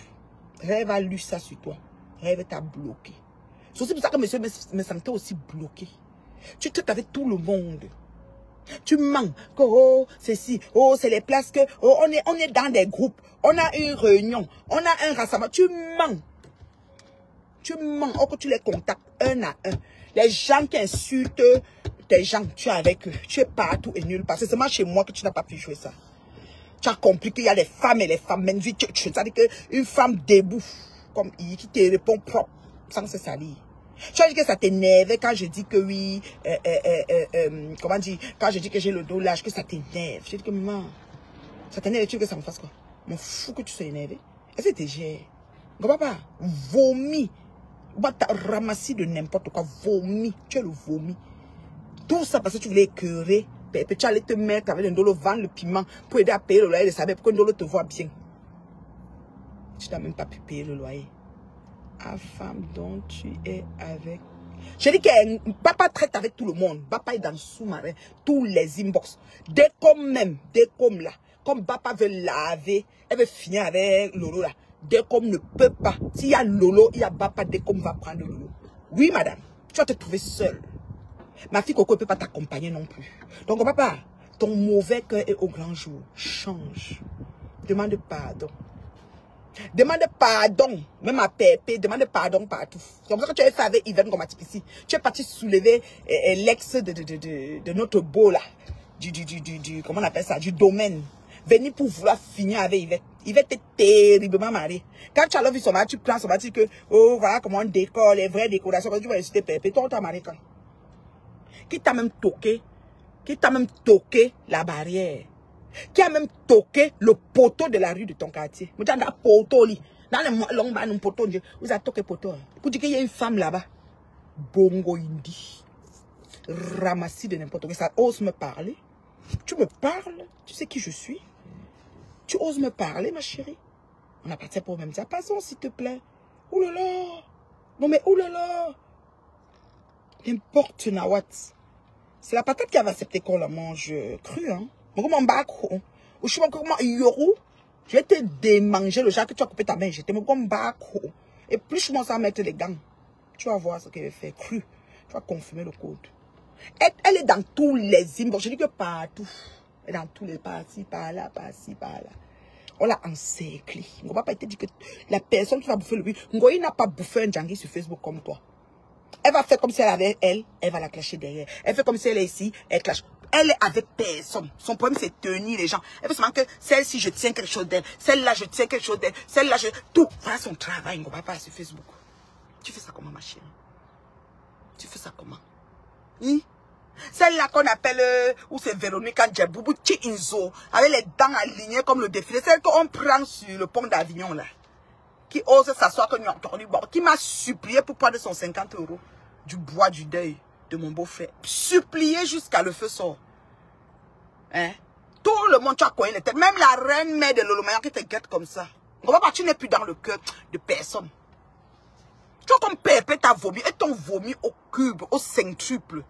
Rêve a lu ça sur toi. Rêve t'a bloqué. C'est aussi pour ça que monsieur me sentait aussi bloqué. Tu traites avec tout le monde. Tu mens. Oh, ceci. Oh, c'est les places que... Oh, on est dans des groupes. On a une réunion. On a un rassemblement. Tu mens. Tu mens. Oh, que tu les contactes un à un. Les gens qui insultent tes gens, tu es avec eux. Tu es partout et nulle part. C'est seulement chez moi que tu n'as pas pu jouer ça. Tu as compris qu'il y a les femmes et les femmes. Même vie, c'est-à-dire qu'une femme debout, comme il, qui te répond propre, sans se salir. Tu as dit que ça t'énervait quand je dis que oui, comment dire, quand je dis que j'ai le dos large, que ça t'énerve. Je dis que maman, ça t'énerve, tu veux que ça me fasse quoi? M'en fous que tu sois énervé. Est-ce que t'es gère? Papa, vomi. On va te ramasser de n'importe quoi, vomi. Tu es le vomi. Tout ça parce que tu voulais écœurer. Tu allais te mettre avec le Ndolo, vendre le piment pour aider à payer le loyer de sa mère, pour que Ndolo te voit bien. Tu n'as même pas pu payer le loyer. La femme dont tu es avec. Je dis que papa traite avec tout le monde. Papa est dans le sous-marin. Tous les inbox. Dès comme là. Comme papa veut laver, elle veut finir avec Lolo là. Dès comme ne peut pas. S'il y a Lolo, il y a papa. Dès comme va prendre Lolo. Oui, madame. Tu vas te trouver seule. Ma fille Coco ne peut pas t'accompagner non plus. Donc, papa, ton mauvais cœur est au grand jour. Change. Demande pardon. Demande pardon. Même à Pépé, demande pardon partout. C'est comme ça que tu avais fait avec Yvonne Gomatipissi. Tu es parti soulever l'ex de notre beau là. Comment on appelle ça? Du domaine. venir pour vouloir finir avec Yvette. Yvette est terriblement mariée. Quand tu as vu son mari, tu prends son mari, tu dis que, oh, voilà comment on décore, les vraies décorations, quand tu vas insulter Pépé, toi, on t'a marié quand? Qui t'a même toqué la barrière? Qui a même toqué le poteau de la rue de ton quartier? Vous avez un poteau, dans les longs bas, un poteau, vous avez toqué poteau. Vous dites qu'il y a une femme là-bas. Bongo Indi. Ramassis de n'importe quoi. Ça ose me parler. Tu me parles. Tu sais qui je suis. Tu oses me parler, ma chérie. On appartient pas au même diapason, s'il te plaît. Ouh là là. Non mais ouh là là. N'importe nawat. C'est la patate qui avait accepté qu'on la mange crue, hein. Comment bako. Ou je sais pas comment yorou. Je vais te démanger le genre que tu as coupé ta main. J'étais comme bako. Et plus je commence à mettre les gants, tu vas voir ce qu'elle fait cru. Tu vas confirmer le code. Elle est dans tous les hymnes. Bon, je dis que partout. Elle est dans tous les partis, par là, par-ci, par-là. On l'a encerclé. On ne va pas te dire que la personne qui va bouffer le but. Ngoï n'a pas bouffé un djangui sur Facebook comme toi. Elle va faire comme si elle avait elle va la clasher derrière. Elle fait comme si elle est ici, elle clash. Elle est avec personne. Son problème, c'est tenir les gens. Elle fait seulement que celle-ci, je tiens quelque chose d'elle. Celle-là, je tiens quelque chose d'elle. Celle-là, je... Tout. Voilà son travail. On ne va pas sur Facebook. Tu fais ça comment, ma chérie? Tu fais ça comment? Oui? Celle-là qu'on appelle, où c'est Véronique Andjaboubou, Inzo, avec les dents alignées comme le défilé. Celle qu'on prend sur le pont d'Avignon, là. Qui ose s'asseoir, qui m'a supplié pour prendre son 50 € du bois du deuil de mon beau-frère. Supplié jusqu'à le feu sort. Hein? Tout le monde, tu as connu les têtes. Même la reine mère de Lolomayan qui te guette comme ça. On va pas, tu n'es plus dans le cœur de personne. Tu vois comme Pépé t'a vomi. Et ton vomi au cube, au centuple.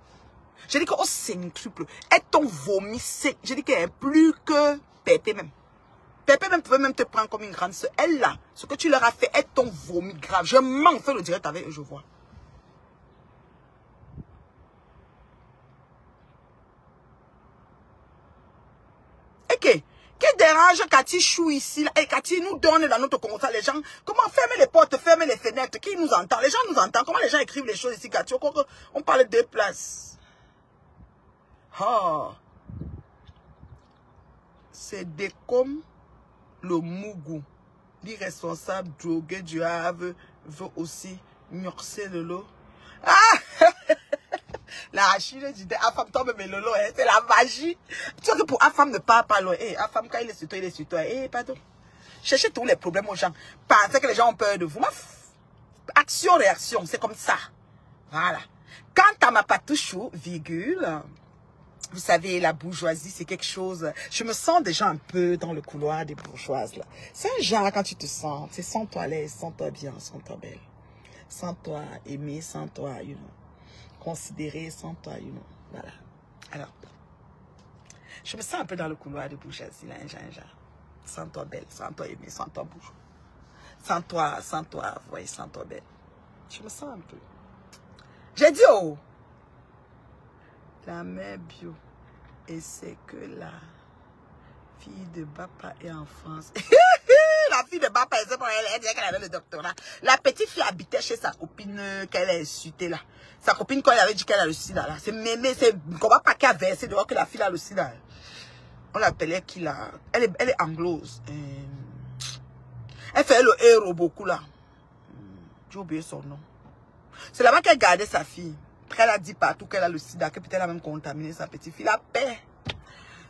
J'ai dit qu'au centuple. Et ton vomi, c'est. J'ai dit qu'elle est plus que Pépé même. Pépé même pouvait même te prendre comme une grande soeur. Elle là, ce que tu leur as fait est ton vomi grave. Je m'en fais le direct avec eux, je vois. Ok. Qui dérange Cathy Chou ici là? Et Cathy nous donne dans notre commentaire les gens. Comment fermer les portes, fermer les fenêtres? Qui nous entend? Les gens nous entendent. Comment les gens écrivent les choses ici, Cathy? On parle de places. Ah. C'est des comme le Mougou, l'irresponsable drogué du Havre, veut aussi murcer le lot. Ah! La Chine dit, Afam tombe mais le lot, hein, c'est la magie. Tu vois que pour Afam ne parle pas loin. Eh, Afam, quand il est sur toi, il est sur toi. Eh, pardon. Cherchez tous les problèmes aux gens. Pensez que les gens ont peur de vous. Action-réaction, c'est comme ça. Voilà. Quant à ma patouchou, virgule, vous savez, la bourgeoisie, c'est quelque chose... Je me sens déjà un peu dans le couloir des bourgeoises, là. C'est un genre, quand tu te sens, c'est sens-toi à l'aise, sens-toi bien, sens-toi belle. Sens-toi aimé, sens-toi, you know, considéré, sens-toi, you know, voilà. Alors, je me sens un peu dans le couloir des bourgeoisie, là, un genre. Sens-toi belle, sens-toi aimé, sens-toi bourgeois. Sens-toi, voyez, sens-toi belle. Je me sens un peu. J'ai dit, oh! La mère bio. Et c'est que la fille de Bapa est en France. La fille de Bapa, elle disait qu'elle avait le doctorat. La petite fille habitait chez sa copine qu'elle a insultée là. Sa copine, quand elle avait dit qu'elle a le sida là. C'est mémé, c'est comment pas qu'elle a versé dehors que la fille a le sida. On l'appelait qui là. Elle est anglose. Elle fait le héros beaucoup là. J'ai oublié son nom. C'est là-bas qu'elle gardait sa fille. Après, elle a dit partout qu'elle a le sida, que peut-être elle a même contaminé sa petite fille. La paix.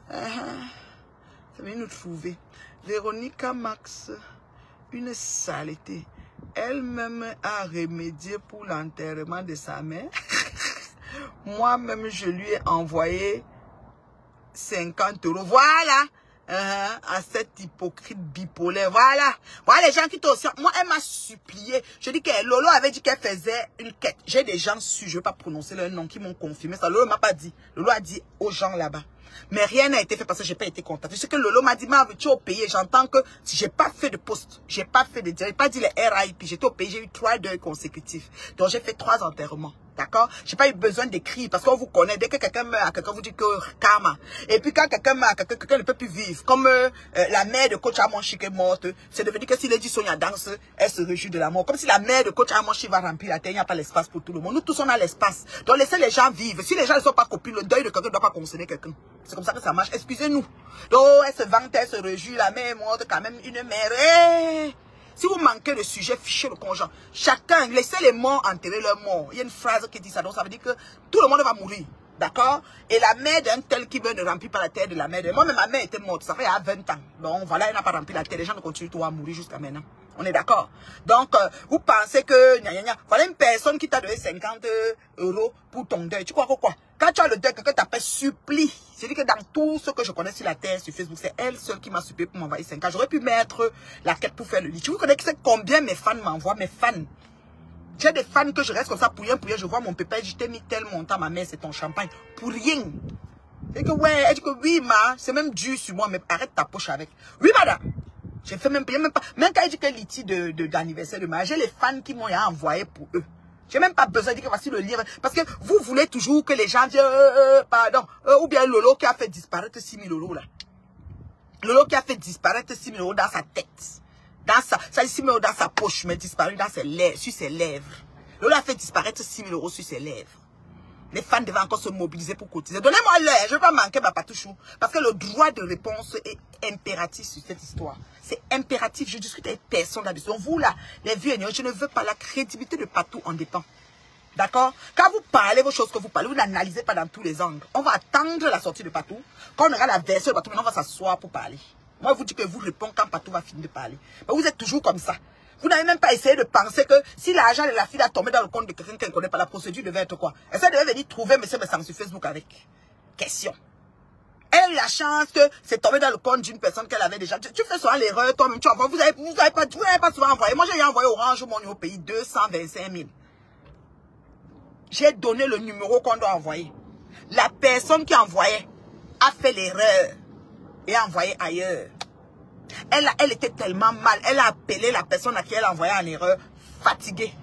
Ça vient nous trouver. Véronica Max, une saleté. Elle-même a remédié pour l'enterrement de sa mère. Moi-même, je lui ai envoyé 50 €. Voilà. À cette hypocrite bipolaire. Voilà. Voilà les gens qui t'ont aussi. Moi, elle m'a supplié. Je dis que Lolo avait dit qu'elle faisait une quête. J'ai des gens su, je ne vais pas prononcer leur nom, qui m'ont confirmé ça. Lolo m'a pas dit. Lolo a dit aux gens là-bas. Mais rien n'a été fait parce que je n'ai pas été contacté. Je sais que Lolo m'a dit, mais tu es au pays. J'entends que si je n'ai pas fait de poste, je n'ai pas fait de direct, pas dit les RIP. J'étais au pays, j'ai eu 3 deuils consécutifs. Donc j'ai fait 3 enterrements. D'accord? J'ai pas eu besoin d'écrire parce qu'on vous connaît. Dès que quelqu'un meurt, quelqu'un vous dit que karma. Et puis quand quelqu'un meurt, quelqu'un ne peut plus vivre. Comme la mère de Coach Amonchi qui est morte, c'est devenu que si Lady Sonia danse, elle se réjouit de la mort. Comme si la mère de Coach Amonchi va remplir la terre, il n'y a pas l'espace pour tout le monde. Nous tous on a l'espace. Donc laissez les gens vivre. Si les gens ne sont pas copies, le deuil de quelqu'un ne doit pas concerner quelqu'un. C'est comme ça que ça marche. Excusez-nous. Donc, elle se vante, elle se réjouit, la mère est morte quand même une mère. Hey! Si vous manquez de sujet, fichez le conjoint. Chacun, laissez les morts enterrer leurs morts. Il y a une phrase qui dit ça. Donc, ça veut dire que tout le monde va mourir. D'accord? Et la mère d'un tel qui veut ne remplit pas la terre de la mère. Moi-même, ma mère était morte. Ça fait il y a 20 ans. Donc, voilà, elle n'a pas rempli la terre. Les gens continuent tout à mourir jusqu'à maintenant. On est d'accord? Donc, vous pensez que... Voilà une personne qui t'a donné 50 € pour ton deuil. Tu crois que quoi? Quand tu as le deuil, quelqu'un t'appelle supplie. C'est-à-dire que dans tout ce que je connais sur la terre, sur Facebook, c'est elle seule qui m'a supplié pour m'envoyer 50. J'aurais pu mettre la quête pour faire le lit. Tu vous connais combien mes fans m'envoient? Mes fans. J'ai des fans que je reste comme ça pour rien. Je vois mon pépé, je t'ai mis tel montant, ma mère, c'est ton champagne. Pour rien. C'est que ouais, elle dit que oui, c'est même dur sur moi, mais arrête ta poche avec. Oui, madame. J'ai fait même pas. Même quand elle dit que liti d'anniversaire de mariage, j'ai les fans qui m'ont envoyé pour eux. J'ai même pas besoin de dire que voici le livre. Parce que vous voulez toujours que les gens disent, pardon. Ou bien Lolo qui a fait disparaître 6 000 € là. Lolo qui a fait disparaître 6 000 € dans sa tête. Ça dit 6 000 € dans sa poche, mais disparu dans ses lèvres, sur ses lèvres. Lolo a fait disparaître 6 000 € sur ses lèvres. Les fans devaient encore se mobiliser pour cotiser. Donnez-moi l'heure, je ne vais pas manquer ma patouchou. Parce que le droit de réponse est impératif sur cette histoire. C'est impératif. Je discute avec personne là-dessus. Donc vous là, les vieux, je ne veux pas la crédibilité de Patou en dépend. D'accord? Quand vous parlez vos choses que vous parlez, vous n'analysez pas dans tous les angles. On va attendre la sortie de Patou. Quand on aura la version de Patou, maintenant on va s'asseoir pour parler. Moi, je vous dis que vous répondez quand Patou va finir de parler. Mais vous êtes toujours comme ça. Vous n'avez même pas essayé de penser que si l'argent de la fille a tombé dans le compte de quelqu'un qu'elle ne connaît pas, la procédure devait être quoi? Elle devait venir trouver M. Messang sur Facebook avec. Question. Elle a eu la chance que c'est tombé dans le compte d'une personne qu'elle avait déjà. Tu fais souvent l'erreur, toi-même, tu envoies. Vous n'avez pas souvent envoyé. Moi, j'ai envoyé Orange mon numéro pays 225 000. J'ai donné le numéro qu'on doit envoyer. La personne qui envoyait a fait l'erreur et a envoyé ailleurs. Elle était tellement mal. Elle a appelé la personne à qui elle a envoyé en erreur, fatiguée.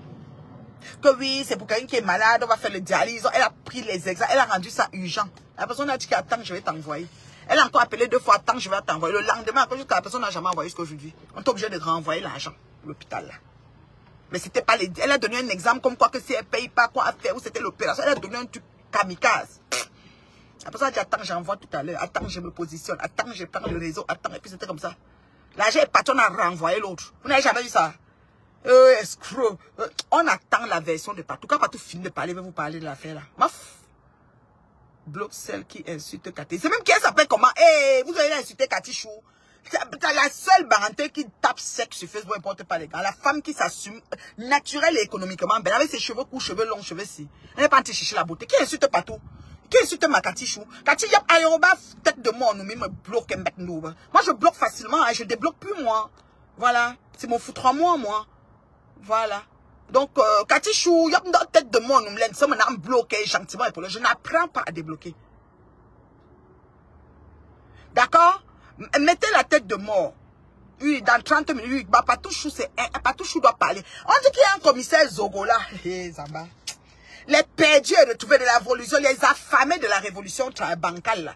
Que oui, c'est pour quelqu'un qui est malade, on va faire le dialyse. Elle a pris les examens, elle a rendu ça urgent. La personne a dit qu'attends, je vais t'envoyer. Elle a encore appelé 2 fois, attends, je vais t'envoyer. Le lendemain, après, la personne n'a jamais envoyé jusqu'aujourd'hui. On est obligé de renvoyer l'argent à l'hôpital là. Mais c'était pas les... Elle a donné un exemple comme quoi que si elle ne paye pas quoi faire, ou c'était l'opération. Elle a donné un truc kamikaze. La personne a dit attends, j'envoie tout à l'heure. Attends, je me positionne. Attends, je prends le réseau. Attends, et puis c'était comme ça. L'argent est parti, on a renvoyé l'autre. Vous n'avez jamais vu ça? Escroc. On attend la version de Patou. Quand Patou finit de parler, je vais vous parler de l'affaire là. Maf. Bloque celle qui insulte Cathy. C'est même qui elle s'appelle comment? Vous allez insulter Cathy Chou. C'est la seule baranté qui tape sec sur Facebook, n'importe pas les gars. La femme qui s'assume naturelle et économiquement belle, avec ses cheveux courts, cheveux longs, cheveux si. Elle n'est pas en train de chercher la beauté. Qui insulte Patou? Qui insulte ma Cathy Chou? Cathy, y'a aérobat, tête de mort, nous me bloque un mec nous. Moi, je bloque facilement, hein, je débloque plus moi. Voilà. C'est mon foutre en moi. Voilà. Donc, Cathy Chou, y'a une tête de mort, nous me laisse, ça me bloqué gentiment. Je n'apprends pas à débloquer. D'accord? Mettez la tête de mort. Oui, dans 30 minutes, bah, Patouchou doit parler. On dit qu'il y a un commissaire Zogola. Zamba. Les perdus retrouvés de la révolution, les affamés de la révolution bancale là.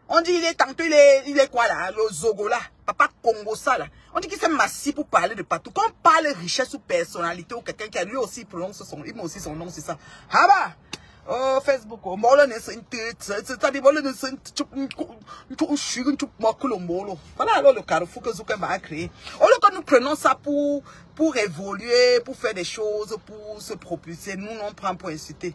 On dit il est tantôt, il est quoi là, le Zogola, papa Congo ça là. On dit qu'il s'est massif pour parler de Patou. Quand on parle richesse ou personnalité ou quelqu'un qui a lui aussi prononce son, il met aussi son nom, c'est ça. Ah bah! Oh, Facebook, oh, voilà alors le carrefour que Zouken va créer. Au lieu que nous prenons ça pour évoluer, pour faire des choses, pour se propulser, nous on prend pour inciter.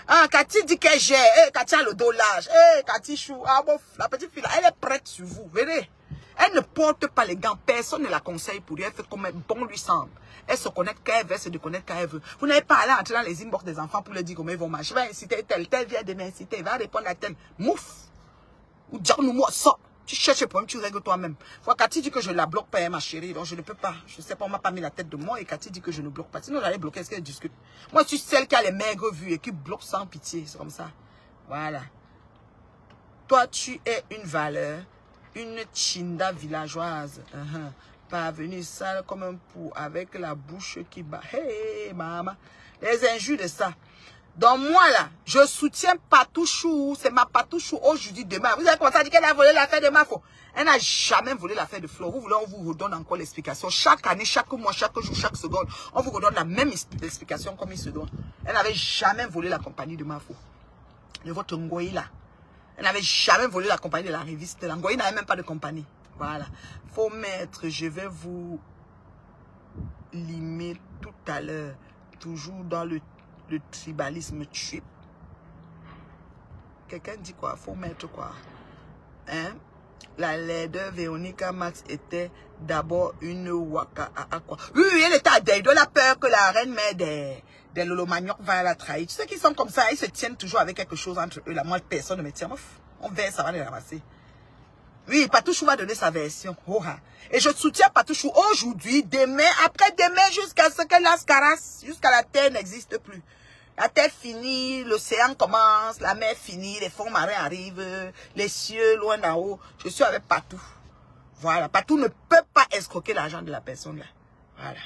Ah, Cathy dit que j'ai, Cathy a le dos large, Cathy Chou, ah bon, la petite fille là, elle est prête sur vous, venez. Elle ne porte pas les gants, personne ne la conseille pour lui, elle fait comme bon lui semble. Elle se connecte quand elle veut, elle se déconnecte quand elle veut. Vous n'avez pas à aller entrer dans les inbox des enfants pour leur dire comment ils vont marcher. Je vais inciter tel vient de m'inciter, il va répondre à tel. Mouf! Ou dire nous moi ça. Tu cherches le problème, tu règles toi-même. Faut Cathy dit que je la bloque pas, ma chérie, donc je ne peux pas. Je sais pas, on m'a pas mis la tête de moi et Cathy dit que je ne bloque pas. Sinon, j'allais bloquer, est-ce qu'elle discute? Moi, je suis celle qui a les maigres vues et qui bloque sans pitié. C'est comme ça. Voilà. Toi, tu es une valeur, une chinda villageoise. Pas venir sale comme un pou avec la bouche qui bat. Hey, maman. Les injures de ça. Donc moi là, je soutiens Patouchou. C'est ma Patouchou aujourd'hui, demain. Vous avez commencé à dire qu'elle a volé l'affaire de Mafo. Elle n'a jamais volé l'affaire de Flo. Vous voulez, on vous redonne encore l'explication. Chaque année, chaque mois, chaque jour, chaque seconde, on vous redonne la même explication comme il se doit. Elle n'avait jamais volé la compagnie de Mafo. de votre Ngoï là. Elle n'avait jamais volé la compagnie de la reviste. La Ngoï n'avait même pas de compagnie. Voilà. Faut mettre, je vais vous limer tout à l'heure. Toujours dans le tribalisme trip. Quelqu'un dit quoi? Faut mettre quoi? Hein? La laideur Véronica Max était d'abord une waka à quoi? Oui, elle était à Deido. Elle a peur que la reine mère des Lolo Manioc va la trahir. Tu sais qu'ils sont comme ça, ils se tiennent toujours avec quelque chose entre eux. Là, moi, personne ne me tient. On verse, ça va les ramasser. Oui, Patouchou va donner sa version. Oh, et je soutiens Patouchou aujourd'hui, demain, après-demain, jusqu'à ce que l'ascaras, jusqu'à la terre n'existe plus. La terre finit, l'océan commence, la mer finit, les fonds marins arrivent, les cieux loin d'en haut. Je suis avec Patou. Voilà, Patou ne peut pas escroquer l'argent de la personne là. Voilà.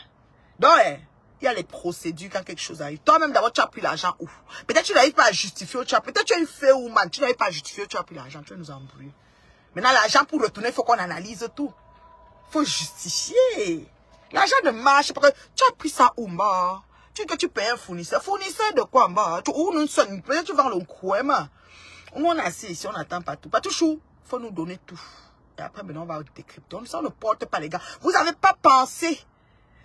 Donc, il y a les procédures quand quelque chose arrive. Toi-même, d'abord, tu as pris l'argent où? Peut-être tu n'arrives pas à justifier, peut-être tu as une fée ou man, tu n'arrives pas à justifier, tu as pris l'argent, tu vas nous embrouiller. Maintenant, l'argent pour retourner, il faut qu'on analyse tout. Il faut justifier. L'argent ne marche parce que tu as pris ça où, bas? Tu dis que tu payes un fournisseur. Fournisseur de quoi, bas? Ou nous sommes, peut-être tu vends le coin, nous, on est assis ici, on n'attend pas tout. Pas tout chou. Il faut nous donner tout. Et après, maintenant, on va décrypter. Ça, on ne porte pas, les gars. Vous n'avez pas pensé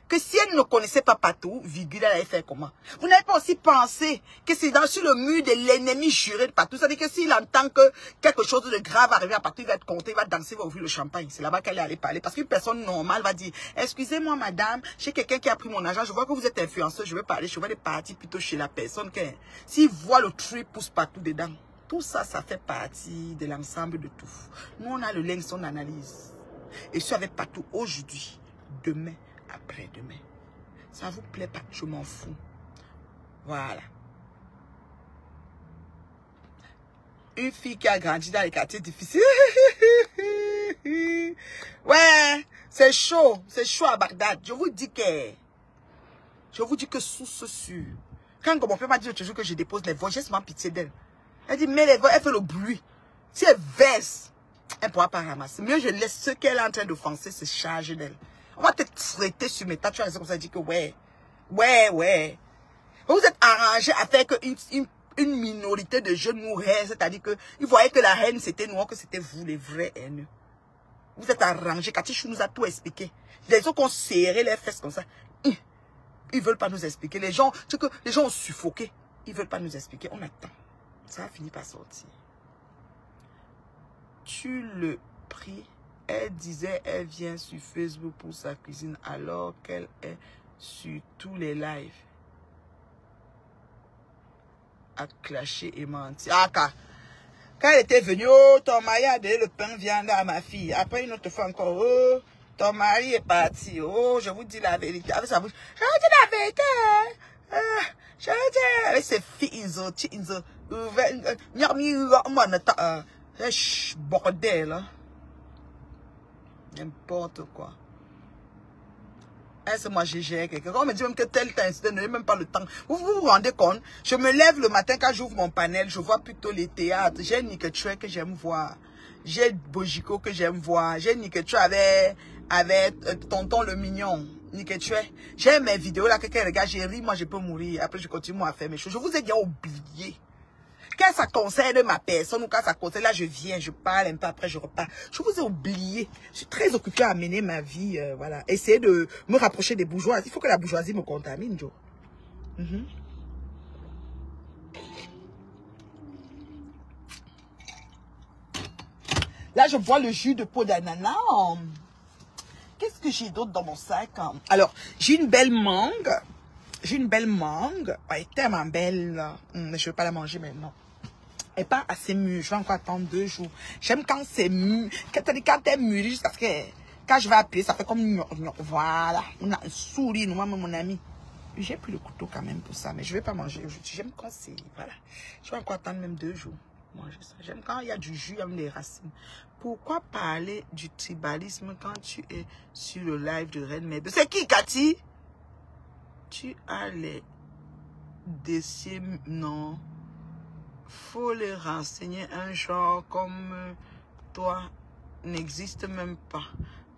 que si elle ne connaissait pas Patou, virgule, elle allait faire comment? Vous n'avez pas aussi pensé que c'est sur le mur de l'ennemi juré de Patou. C'est-à-dire que s'il entend que quelque chose de grave arrive à Patou, il va être compté, il va danser, il va ouvrir le champagne. C'est là-bas qu'elle est allée parler. Parce qu'une personne normale va dire, excusez-moi madame, j'ai quelqu'un qui a pris mon argent, je vois que vous êtes influenceuse, je vais parler, je vais aller partir plutôt chez la personne. S'il voit le truc, pousse Patou dedans. Tout ça, ça fait partie de l'ensemble de tout. Nous, on a le lien, son analyse. Et si avec Patou aujourd'hui, demain, après-demain. Ça vous plaît pas, je m'en fous. Voilà. Une fille qui a grandi dans les quartiers difficiles. Ouais, c'est chaud à Bagdad. Je vous dis que sous ce sûr. Quand mon père m'a dit toujours que je dépose les voix, j'ai seulement pitié d'elle. Elle dit, mais les voix, elle fait le bruit. Si elle verse, elle ne pourra pas ramasser. Mieux, je laisse ce qu'elle est en train d'offenser se charger d'elle. On va te traiter sur mes tas. Tu vas rester comme ça, dire que ouais. Vous êtes arrangé à faire une minorité de jeunes mourraient. C'est-à-dire qu'ils voyaient que la reine c'était noir, que c'était vous les vrais haineux. Vous êtes arrangés. Katichou nous a tout expliqué. Les autres ont serré les fesses comme ça. Ils ne veulent pas nous expliquer. Les gens ont suffoqué. Ils ne veulent pas nous expliquer. On attend. Ça a fini par sortir. Tu le pries. Elle disait, elle vient sur Facebook pour sa cuisine alors qu'elle est sur tous les lives. À clasher et mentir. Ah, quand elle était venue, oh, ton mari a donné le pain viande à ma fille. Après, une autre fois encore, oh, ton mari est parti. Oh, je vous dis la vérité. Avec sa bouche, je vous dis la vérité. Je vous dis, avec ses filles, bordel, n'importe quoi. Est-ce que moi j'ai géré quelqu'un? On me dit même que tel incident n'a même pas le temps. Vous vous rendez compte? Je me lève le matin quand j'ouvre mon panel, je vois plutôt les théâtres. J'ai Niketre que j'aime voir. J'ai Bojiko que j'aime voir. J'ai Niketre avec Tonton le Mignon. Niketre. J'ai mes vidéos là, quelqu'un regarde, j'ai ri, moi je peux mourir. Après je continue à faire mes choses. Je vous ai déjà oublié. Quand ça concerne ma personne ou quand ça concerne, là je viens, je parle un peu, après je repars. Je vous ai oublié. Je suis très occupée à mener ma vie, voilà. Essayer de me rapprocher des bourgeois. Il faut que la bourgeoisie me contamine, Joe. Là, je bois le jus de peau d'ananas. Qu'est-ce que j'ai d'autre dans mon sac? Alors, j'ai une belle mangue. J'ai une belle mangue. Elle est tellement belle, là. Je ne vais pas la manger maintenant. Elle n'est pas assez mûre. Je vais encore attendre 2 jours. J'aime quand c'est mûr. Quand elle mûrit, jusqu'à ce que quand je vais appuyer, ça fait comme voilà. On a un sourire, moi, mon ami. J'ai pris le couteau quand même pour ça, mais je ne vais pas manger aujourd'hui. J'aime quand c'est. Voilà. Je vais encore attendre même 2 jours. Manger ça. J'aime quand il y a du jus, il y a des racines. Pourquoi parler du tribalisme quand tu es sur le live de Reine Mère? C'est qui, Cathy? Tu as les dossiers, non. Faut les renseigner. Un genre comme toi n'existe même pas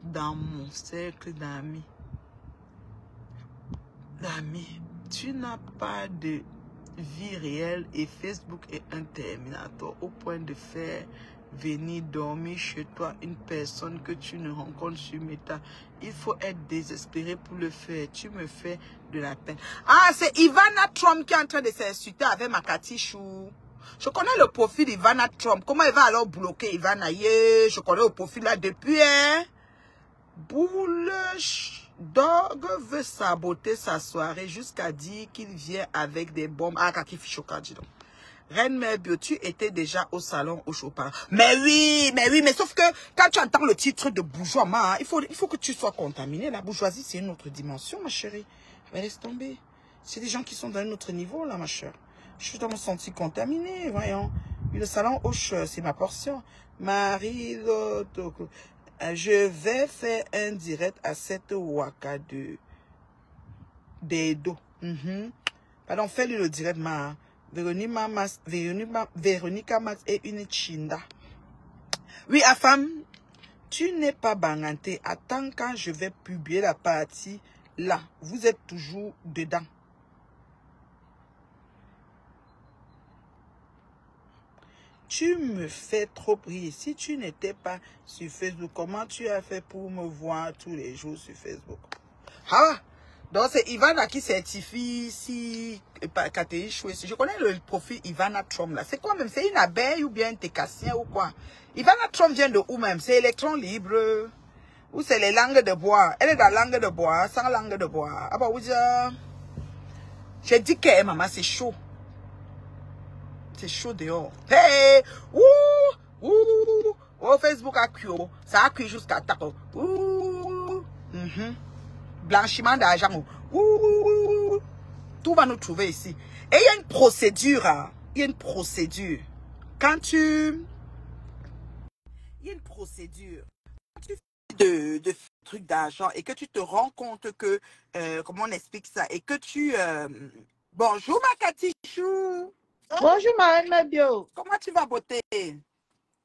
dans mon cercle d'amis. Tu n'as pas de vie réelle et Facebook est un terminator au point de faire venir dormir chez toi une personne que tu ne rencontres sur Meta. Il faut être désespéré pour le faire. Tu me fais de la peine. Ah, c'est Ivana Trump qui est en train de s'insulter avec Makati Chou. Je connais le profil d'Ivana Trump. Comment elle va alors bloquer Ivana? Yeah, je connais le profil là depuis, hein. Dog veut saboter sa soirée jusqu'à dire qu'il vient avec des bombes. Ah, Kaki Fichoka, dis donc. Reine Mère Bio, tu étais déjà au salon au Chopin. Mais oui, mais sauf que quand tu entends le titre de bourgeois, hein, il faut que tu sois contaminé. La bourgeoisie, c'est une autre dimension, ma chérie. Mais laisse tomber. C'est des gens qui sont dans un autre niveau, là, ma chère. Je suis dans mon senti contaminé, voyons. Le salon Hoche, c'est ma portion. Marie Lotoko. Je vais faire un direct à cette waka d'Edo. Pardon, fais-lui le direct, ma. Véronica Max est une chinda. Oui, Afam, tu n'es pas banganté. Attends quand je vais publier la partie là. Vous êtes toujours dedans. Tu me fais trop rire. Si tu n'étais pas sur Facebook, comment tu as fait pour me voir tous les jours sur Facebook? Ah! Donc, c'est Ivana qui certifie si Catherine Chouet. Je connais le profil Ivana Trump là. C'est quoi même? C'est une abeille ou bien un técassien ou quoi? Ivana Trump vient de où même? C'est électron libre ou c'est les langues de bois? Elle est dans la langue de bois, sans langue de bois. Ah bah oui, j'ai dit que maman, c'est chaud. C'est chaud dehors. Hey! Oh, Facebook a cuit. Ça a cuit jusqu'à taco. Blanchiment d'argent. Tout va nous trouver ici. Et il y a une procédure. Il y a une procédure. Quand tu... Il y a une procédure. Quand tu fais de trucs d'argent et que tu te rends compte que... comment on explique ça? Et que tu... Bonjour ma Katichou. Bonjour ma Bio. Comment tu vas, beauté?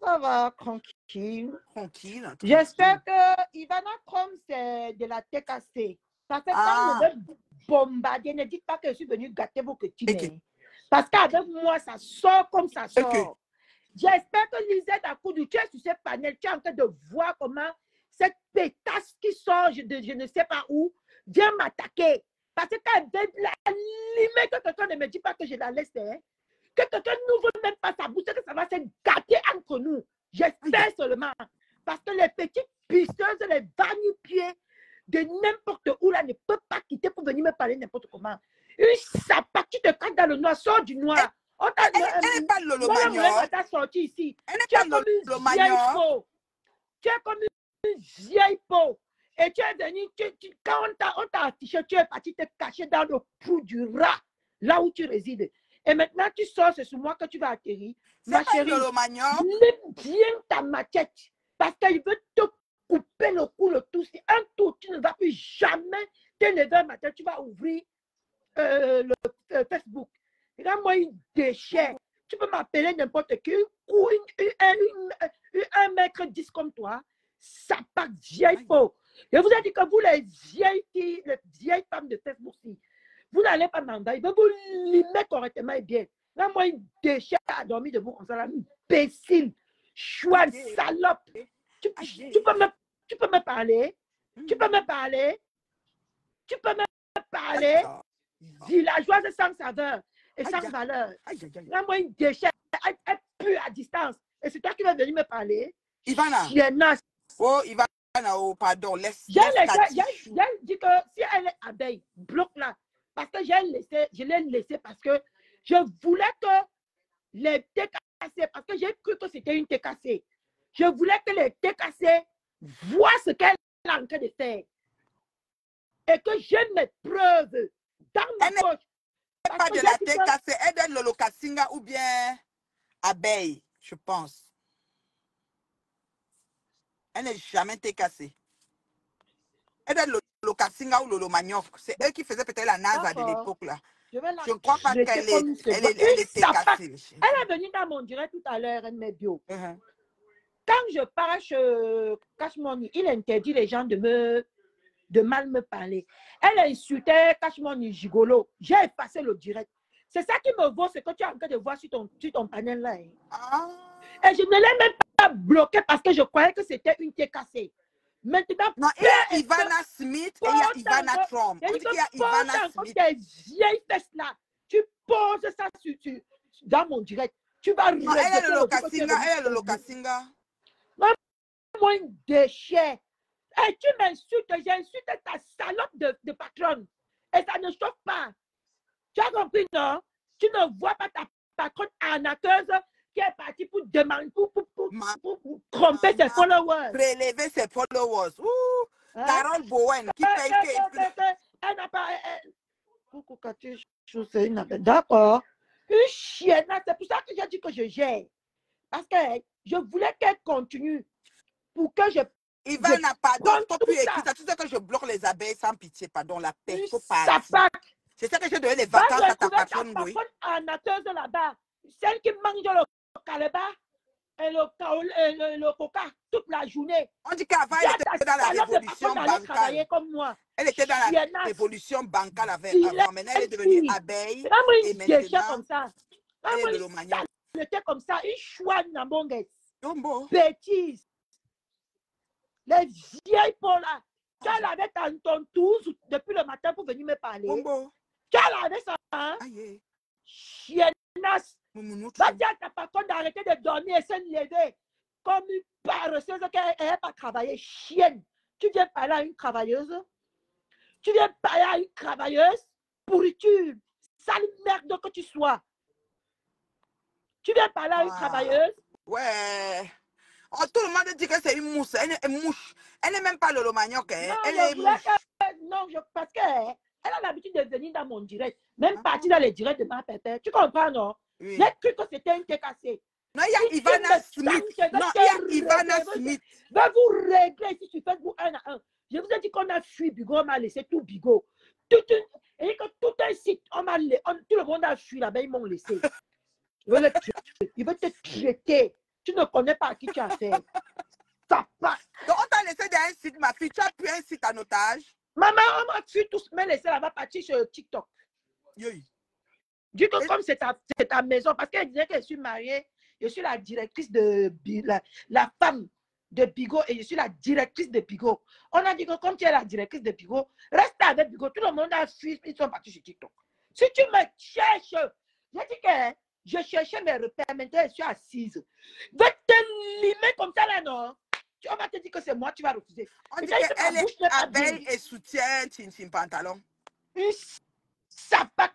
Ça va, tranquille. Tranquille. J'espère que Ivana Trump, c'est de la TKC. Parce que quand je veux bombarder, ne dites pas que je suis venue gâter vos petits. Okay. Parce qu'avec moi, ça sort comme ça sort. Okay. J'espère que Lisette a coup de tu es sur ce panel, tu es en train de voir comment cette pétasse qui sort, je ne sais pas où, vient m'attaquer. Parce que quand elle veut la limer, que quelqu'un ne me dit pas que je la laisse, hein. Que quelqu'un n'ouvre même pas sa bouche, que ça va se gâter entre nous. J'espère seulement. Parce que les petites pisteuses, les va-nu-pieds de n'importe où là ne peuvent pas quitter pour venir me parler n'importe comment. Une sapate, tu te caches dans le noir, sors du noir. Elle n'est pas Lolo-Magnon. Elle sorti ici. Elle n'est pas Lolo-Magnon. Tu es comme une vieille peau. Et tu es venu, quand on t'a affiché, tu es parti te cacher dans le trou du rat, là où tu résides. Et maintenant, tu sors, c'est sur moi que tu vas atterrir. Ma chérie, lève bien ta machette. Parce qu'il veut te couper le cou, le tout. C'est un tour, tu ne vas plus jamais te lever un matin. Tu vas ouvrir le Facebook. Regarde-moi une déchet. Tu peux m'appeler n'importe qui. Un mètre 10 comme toi. Ça part vieille peau. Je vous ai dit que vous, les vieilles filles, les vieilles femmes de Facebook, vous n'allez pas m'envoyer. Il va vous limer correctement et bien. Là, moi, une déchet à dormir debout comme ça, là, imbécile, chouette, salope. Tu peux me parler? Tu peux me parler? Tu peux me parler? Villageoise sans saveur et sans valeur. Là, moi, une déchet, elle pue à distance. Et c'est toi qui vas venir me parler? Ivana. Oh, Ivana, oh, pardon, laisse. J'ai dit que si elle est abeille, bloque-la. Parce que je l'ai laissé parce que je voulais que les TKC, parce que j'ai cru que c'était une TKC. Je voulais que les TKC voient ce qu'elle est en train de faire. Et que j'ai mes preuves dans ma poche. Elle n'est pas de la TKC, elle est de Lolo Kassinga ou bien abeille, je pense. Elle n'est jamais TKC. Elle est de Lolo Kassinga ou Lolo Manioc. C'est eux qui faisaient peut-être la NASA de l'époque là. Je ne crois pas qu'elle est TKC. Elle est venue dans mon direct tout à l'heure, elle Bio. Quand je parle chez Cash Money, il interdit les gens de mal me parler. Elle insultait Cash Money gigolo. J'ai effacé le direct. C'est ça qui me vaut ce que tu es en train de voir sur ton panel là. Hein. Ah. Et je ne l'ai même pas bloqué parce que je croyais que c'était une TKC. Maintenant, non, il y a Ivana Smith et il y a Ivana Trump. On dit qu'il y a Ivana Smith. Tes vieilles fesses là, tu poses ça dans mon direct. Tu vas non, elle est le Locasinga, elle est le Locasinga. Moi, une déchet. Et tu m'insultes, j'insulte ta salope de patronne. Et ça ne chauffe pas. Tu as compris, non? Tu ne vois pas ta patronne arnaqueuse qui est partie pour demander, pour tromper ses followers. Prélever ses followers. Hein? Carole Bowen qui paye. Elle n'a pas. D'accord. Une chienne, c'est pour ça que j'ai dit que je gère. Parce que je voulais qu'elle continue. Pour que je. Ivana, pardon, il ne faut plus écrire. Tu sais que je bloque les abeilles sans pitié, pardon, la paix. Il faut pas. C'est ça que j'ai donné les vacances à ta patronne, oui. Arnaqueuse là-bas, celle qui mange le caleba et le coca toute la journée. On dit qu'avant, elle était dans la révolution bancale. Comme moi. Elle était dans la révolution bancale avant. Maintenant, elle est devenue abeille. Et maintenant, comme ça. elle est de l'Omagnon. Elle était comme ça, une chouane nambongue. Tombo. Bêtise. Les vieilles pour là. Tu as lavé ton touze depuis le matin pour venir me parler. Tombo. Tu as lavé ça, hein? Chiennasse. Va dire à ta patronne d'arrêter de dormir et se lever comme une paresseuse qu'elle n'est pas travailler. Chienne. Tu viens parler à une travailleuse? Tu viens parler à une travailleuse? Pourriture. Sale merde que tu sois. Tu viens parler à une travailleuse? Ouais. Oh, tout le monde dit que c'est une mousse. Elle est une mouche. Elle n'est même pas le Lomagnoc. Elle est mouche. Non, parce qu'elle a l'habitude de venir dans mon direct. Même partir dans les directs de ma pépère. Tu comprends, non? Oui. J'ai cru que c'était une TKC. Non, il y a Ivana Smith. Non, il y a Ivana Smith. Va vous régler si tu fais vous un à un. Je vous ai dit qu'on a fui Bigot, on m'a laissé tout Bigot. Et que tout un site, tout le monde a fui là-bas, ils m'ont laissé. Il veut te traiter. Tu ne connais pas à qui tu as fait. Ça passe. Donc, on t'a laissé dans un site, ma fille. Tu as pris un site en otage. Maman, on m'a fui tous, mais laissé là-bas partir sur TikTok. Oui. Dis que comme c'est ta maison, parce qu'elle disait que je suis mariée, je suis la directrice de la femme de Bigot et je suis la directrice de Bigot. On a dit que comme tu es la directrice de Bigot, reste avec Bigot. Tout le monde a fui, ils sont partis sur TikTok. Si tu me cherches, j'ai dit que je cherchais mes repères, maintenant je suis assise. Va te limer comme ça là, non? On va te dire que c'est moi, tu vas refuser. On dit qu'elle est abeille et soutient Tintin Pantalon. Une sapac,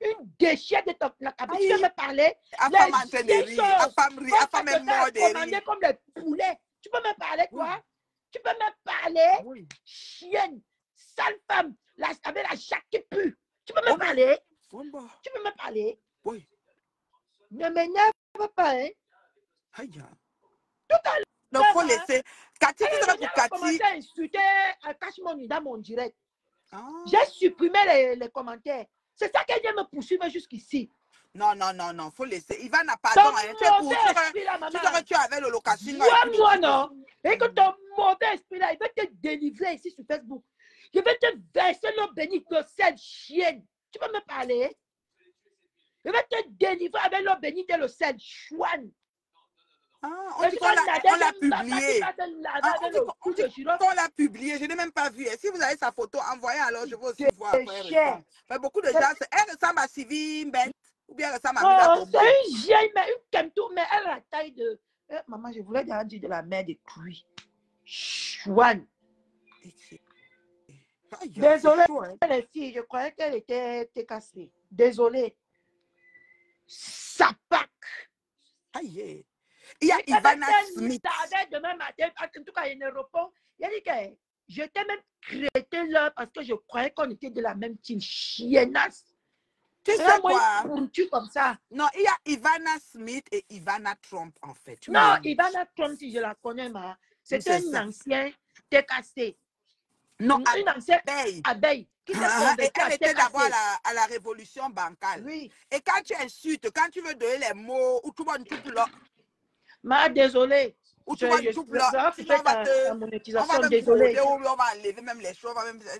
une déchet de ton la cabine. Tu veux me parler? À femme en train de rire, à femme est morte de rire. Comme les poulets. Tu peux me parler, toi? Oui. Tu peux me parler? Oui. Chienne, sale femme, avec la chatte qui pue. Tu peux me parler? Tu peux me parler? Oui. Ne m'énerve pas, hein? Aïe. Tout à l'heure. Donc, il faut laisser. Cathy, tu sais pour Cathy. Commencé à insulter Cashmoni dans mon direct. J'ai supprimé les commentaires. C'est ça qu'elle vient me poursuivre jusqu'ici. Non, il faut laisser. Ivan n'a pas pardon. Tu sais que tu avais le location. Moi, non. Et que ton mauvais esprit là, il va te délivrer ici sur Facebook. Je vais te verser l'eau bénite de cette chienne. Tu peux me parler? Je vais te délivrer avec l'eau bénite et le sel chouane. On dit qu'on l'a publié. On l'a publié, je n'ai même pas vu. Et si vous avez sa photo, envoyez alors, je vais aussi voir. Mais beaucoup de gens, elle ressemble à Sylvie Mbent ou bien elle ressemble à Mila Tobo. C'est une vieille, mais une kemtou, mais elle a la taille de... maman, je voulais dire de la mère de Cuy. Chouane. Désolée, les filles, je croyais qu'elle était cassée. Désolée. Sapac. Aïe. Il y a Ivana Smith. Demain matin, en tout cas, il ne répond. Il a dit que je t'ai même créé là parce que je croyais qu'on était de la même team. Chiennasse. Tu sais quoi? Comme ça. Non, il y a Ivana Smith et Ivana Trump, en fait. Non, Ivana Trump, si je la connais, c'est un ancien TKC. Non, une ancienne abeille. Elle était d'abord à la révolution bancale. Oui. Et quand tu insultes, quand tu veux donner les mots, ou tout le monde, désolée. Ou tu vas là, sinon on va même désolé. voler, ou on va enlever même les choses,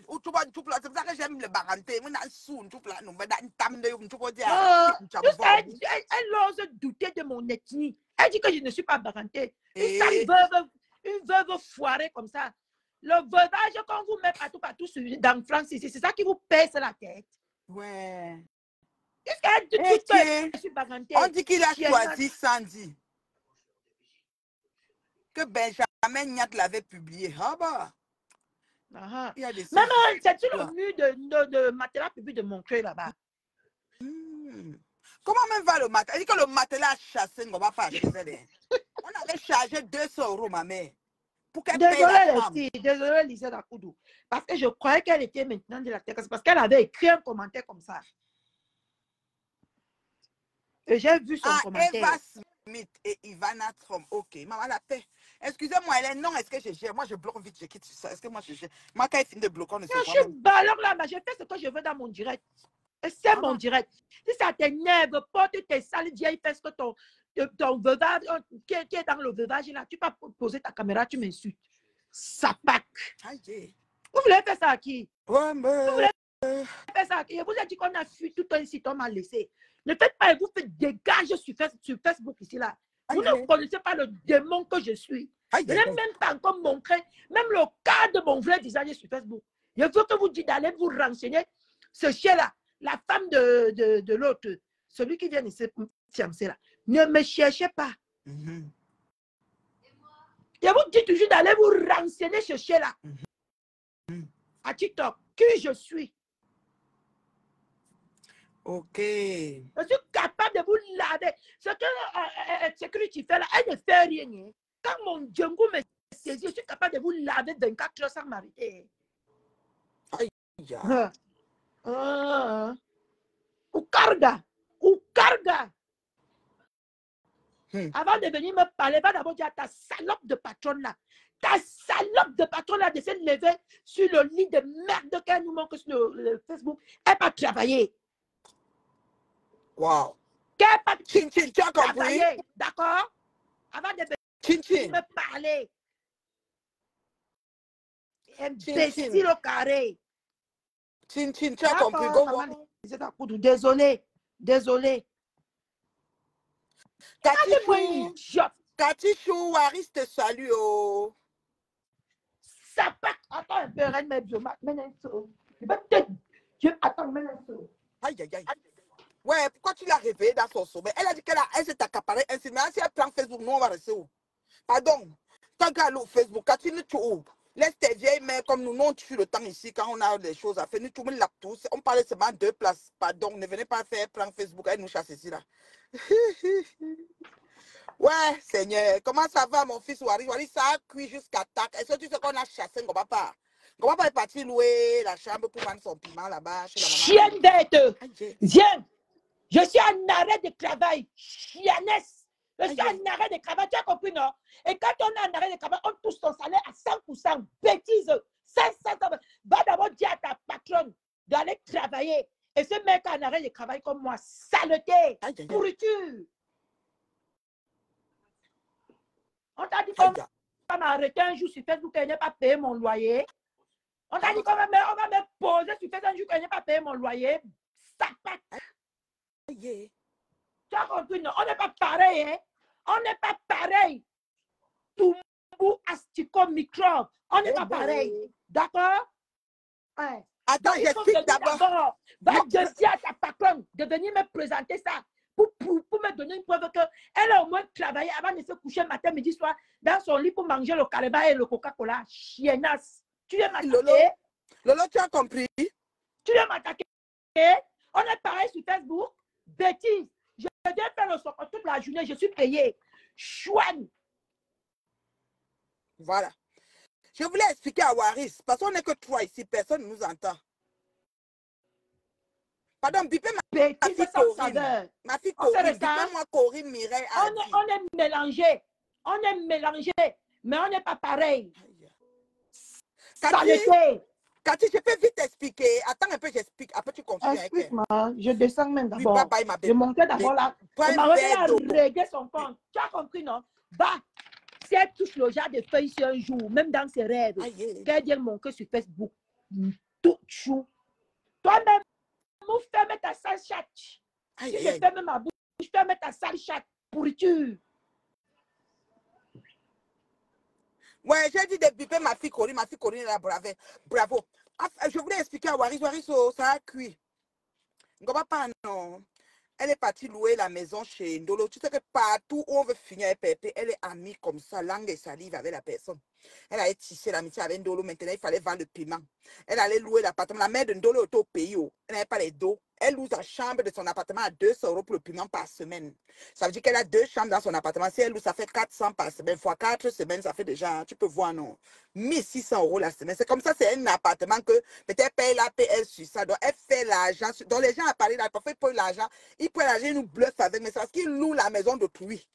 ou tu vas c'est pour ça que j'aime le baranté. Moi, dans sous, tu vas nous mettre une table de, tu vas dire, elle ose douter de mon ethnie. Elle dit que je ne suis pas baranté. Une veuve foirée comme ça. Le veuvage qu'on vous met partout dans France, c'est ça qui vous pèse la tête. Ouais. Qu'est-ce qu'elle dit que je suis baranté? On dit qu'il a choisi Sandy. Que Benjamin Niat l'avait publié. Ah bah. Maman, c'est sur le mur de matelas public de mon cœur là-bas. Comment même va le matelas? Elle dit que le matelas a chassé, on va pas acheter. On avait chargé 200 € ma mère. Pour qu'elle paye la chambre. Désolée, Lisa Dakoudou. Parce que je croyais qu'elle était maintenant de la terre. Parce qu'elle avait écrit un commentaire comme ça. Et j'ai vu son commentaire. Eva Smith et Ivana Trump. Ok, maman, la paix. Excusez-moi, Hélène, non, est-ce que je gère? Moi, je bloque vite, je quitte ça. Est-ce que moi, je gère? Moi, quand il finit de bloquer, on ne sait pas. Je suis ballon là, mais je fais ce que je veux dans mon direct. C'est mon direct. Si ça t'énerve, porte tes sales vieilles fesses que ton veuvage, qui est dans le veuvage là, tu peux poser ta caméra, tu m'insultes. Sapac. Vous voulez faire ça à qui? Ouais, mais... Vous voulez faire ça à qui? Je vous ai dit qu'on a fui tout un site, on m'a laissé. Ne faites pas et vous faites dégage sur Facebook ici là. Vous ne connaissez pas le démon que je suis. Je n'ai même pas encore montré, même le cas de mon vrai visage sur Facebook. Je veux que vous dites d'aller vous renseigner. Ce chien-là, la femme de l'autre, celui qui vient de se fiancer là, ne me cherchez pas. Je vous dis toujours d'aller vous renseigner ce chien-là. À TikTok, qui je suis. Ok. Je suis capable de vous laver. Ce que Security fait là, elle ne fait rien. Hein. Quand mon django me saisit, je suis capable de vous laver 24 heures sans m'arrêter. Ou carga. Avant de venir me parler, va d'abord dire à ta salope de patronne là. Ta salope de patronne là de se lever sur le lit de merde qu'elle nous manque sur le Facebook. Elle va travailler. Wow. Qu'elle va tu as compris? D'accord? Avant de venir me parler. Imbécile au carré. Tu as compris? Go Désolé. Katichou, Waris te salue. Oh. Ça part. Attends un peu, reine, mais je attends, Aïe. Ouais, pourquoi tu l'as réveillée dans son sommeil? Elle a dit qu'elle s'est accaparée ainsi. Mais si elle prend Facebook, nous on va rester où? Pardon. Quand tu as Facebook, quand tu où? Laisse tes vieilles mères comme nous, on tue le temps ici quand on a des choses à faire. Nous, tout le monde tous. On parlait seulement 2 places. Pardon, ne venez pas faire prendre Facebook. Elle nous chasse ici là. Ouais, Seigneur. Comment ça va, mon fils Wari? Wari, ça a cuit jusqu'à tac. Est-ce que tu sais qu'on a chassé mon papa? Mon papa est parti louer la chambre pour vendre son piment là-bas. Chienne bête! Viens! Je suis en arrêt de travail. Chiennesse! Je suis en arrêt de travail. Tu as compris, non? Et quand on est en arrêt de travail, on touche ton salaire à 100%. Bêtise! Va d'abord dire à ta patronne d'aller travailler. Et ce mec en arrêt de travail comme moi, saleté! Pourriture! On t'a dit qu'on va m'arrêter un jour sur Facebook et je n'ai pas payé mon loyer. On t'a dit qu'on va me poser sur Facebook un jour et je n'ai pas payé mon loyer. Ça passe. Tu as compris, non? On n'est pas pareil, hein? On n'est pas pareil. Toumou, asticot, microbe. On n'est pas pareil. D'accord? Ouais. Attends, j'explique d'abord. Va dire à ta patronne de venir me présenter ça. Pour me donner une preuve qu'elle a au moins travaillé avant de se coucher matin, midi, soir, dans son lit pour manger le caleba et le Coca-Cola. Chiennasse. Tu viens m'attaquer? Lolo, tu as compris? Tu viens m'attaquer? On est pareil sur Facebook. Bêtise. Je viens faire le soccer toute la journée. Je suis payé. Chouane. Voilà. Je voulais expliquer à Waris, parce qu'on n'est que 3 ici, personne ne nous entend. Pardon, bipez ma fille Corinne. Ma fille Corinne, bipez-moi Corinne, Mireille. On est mélangés. On est mélangés, mais on n'est pas pareil. Saleté. Cathy, je peux vite expliquer. Attends un peu, j'explique. Après, tu continues. Explique-moi. Je descends même d'abord. Oui, je montais d'abord là. Je m'arrêtais à régler son compte. Tu as compris, non? Va. si elle touche le genre de feuilles sur un jour, même dans ses rêves, qu'elle dit mon cœur sur Facebook, tout chou. Toi-même, ferme ta sale chatte. Si je ferme ma bouche, ferme ta sale chatte. Pourriture. Ouais, j'ai dit de biper ma fille Corinne là, bravo. Je voulais expliquer à Waris, ça a cuit. Pas, non. Elle est partie louer la maison chez Ndolo. Tu sais que partout où on veut finir avec Pépé, elle est amie comme ça, langue et salive avec la personne. Elle allait tisser l'amitié avec Ndolo. Maintenant, il fallait vendre le piment. Elle allait louer l'appartement. La mère de Ndolo était au pays. Elle n'avait pas les dos. Elle loue sa chambre de son appartement à 200 € pour le piment par semaine. Ça veut dire qu'elle a 2 chambres dans son appartement. Si elle loue, ça fait 400 par semaine. Fois 4 semaines, ça fait déjà, tu peux voir, non, 1600 € la semaine. C'est comme ça, c'est un appartement que peut-être paye la PL sur ça. Donc, elle fait l'argent. Donc, les gens à Paris, là, parfois, ils prennent l'argent. Ils prennent l'argent, ils nous bluffent avec, mais c'est parce qu'ils louent la maison d'autrui.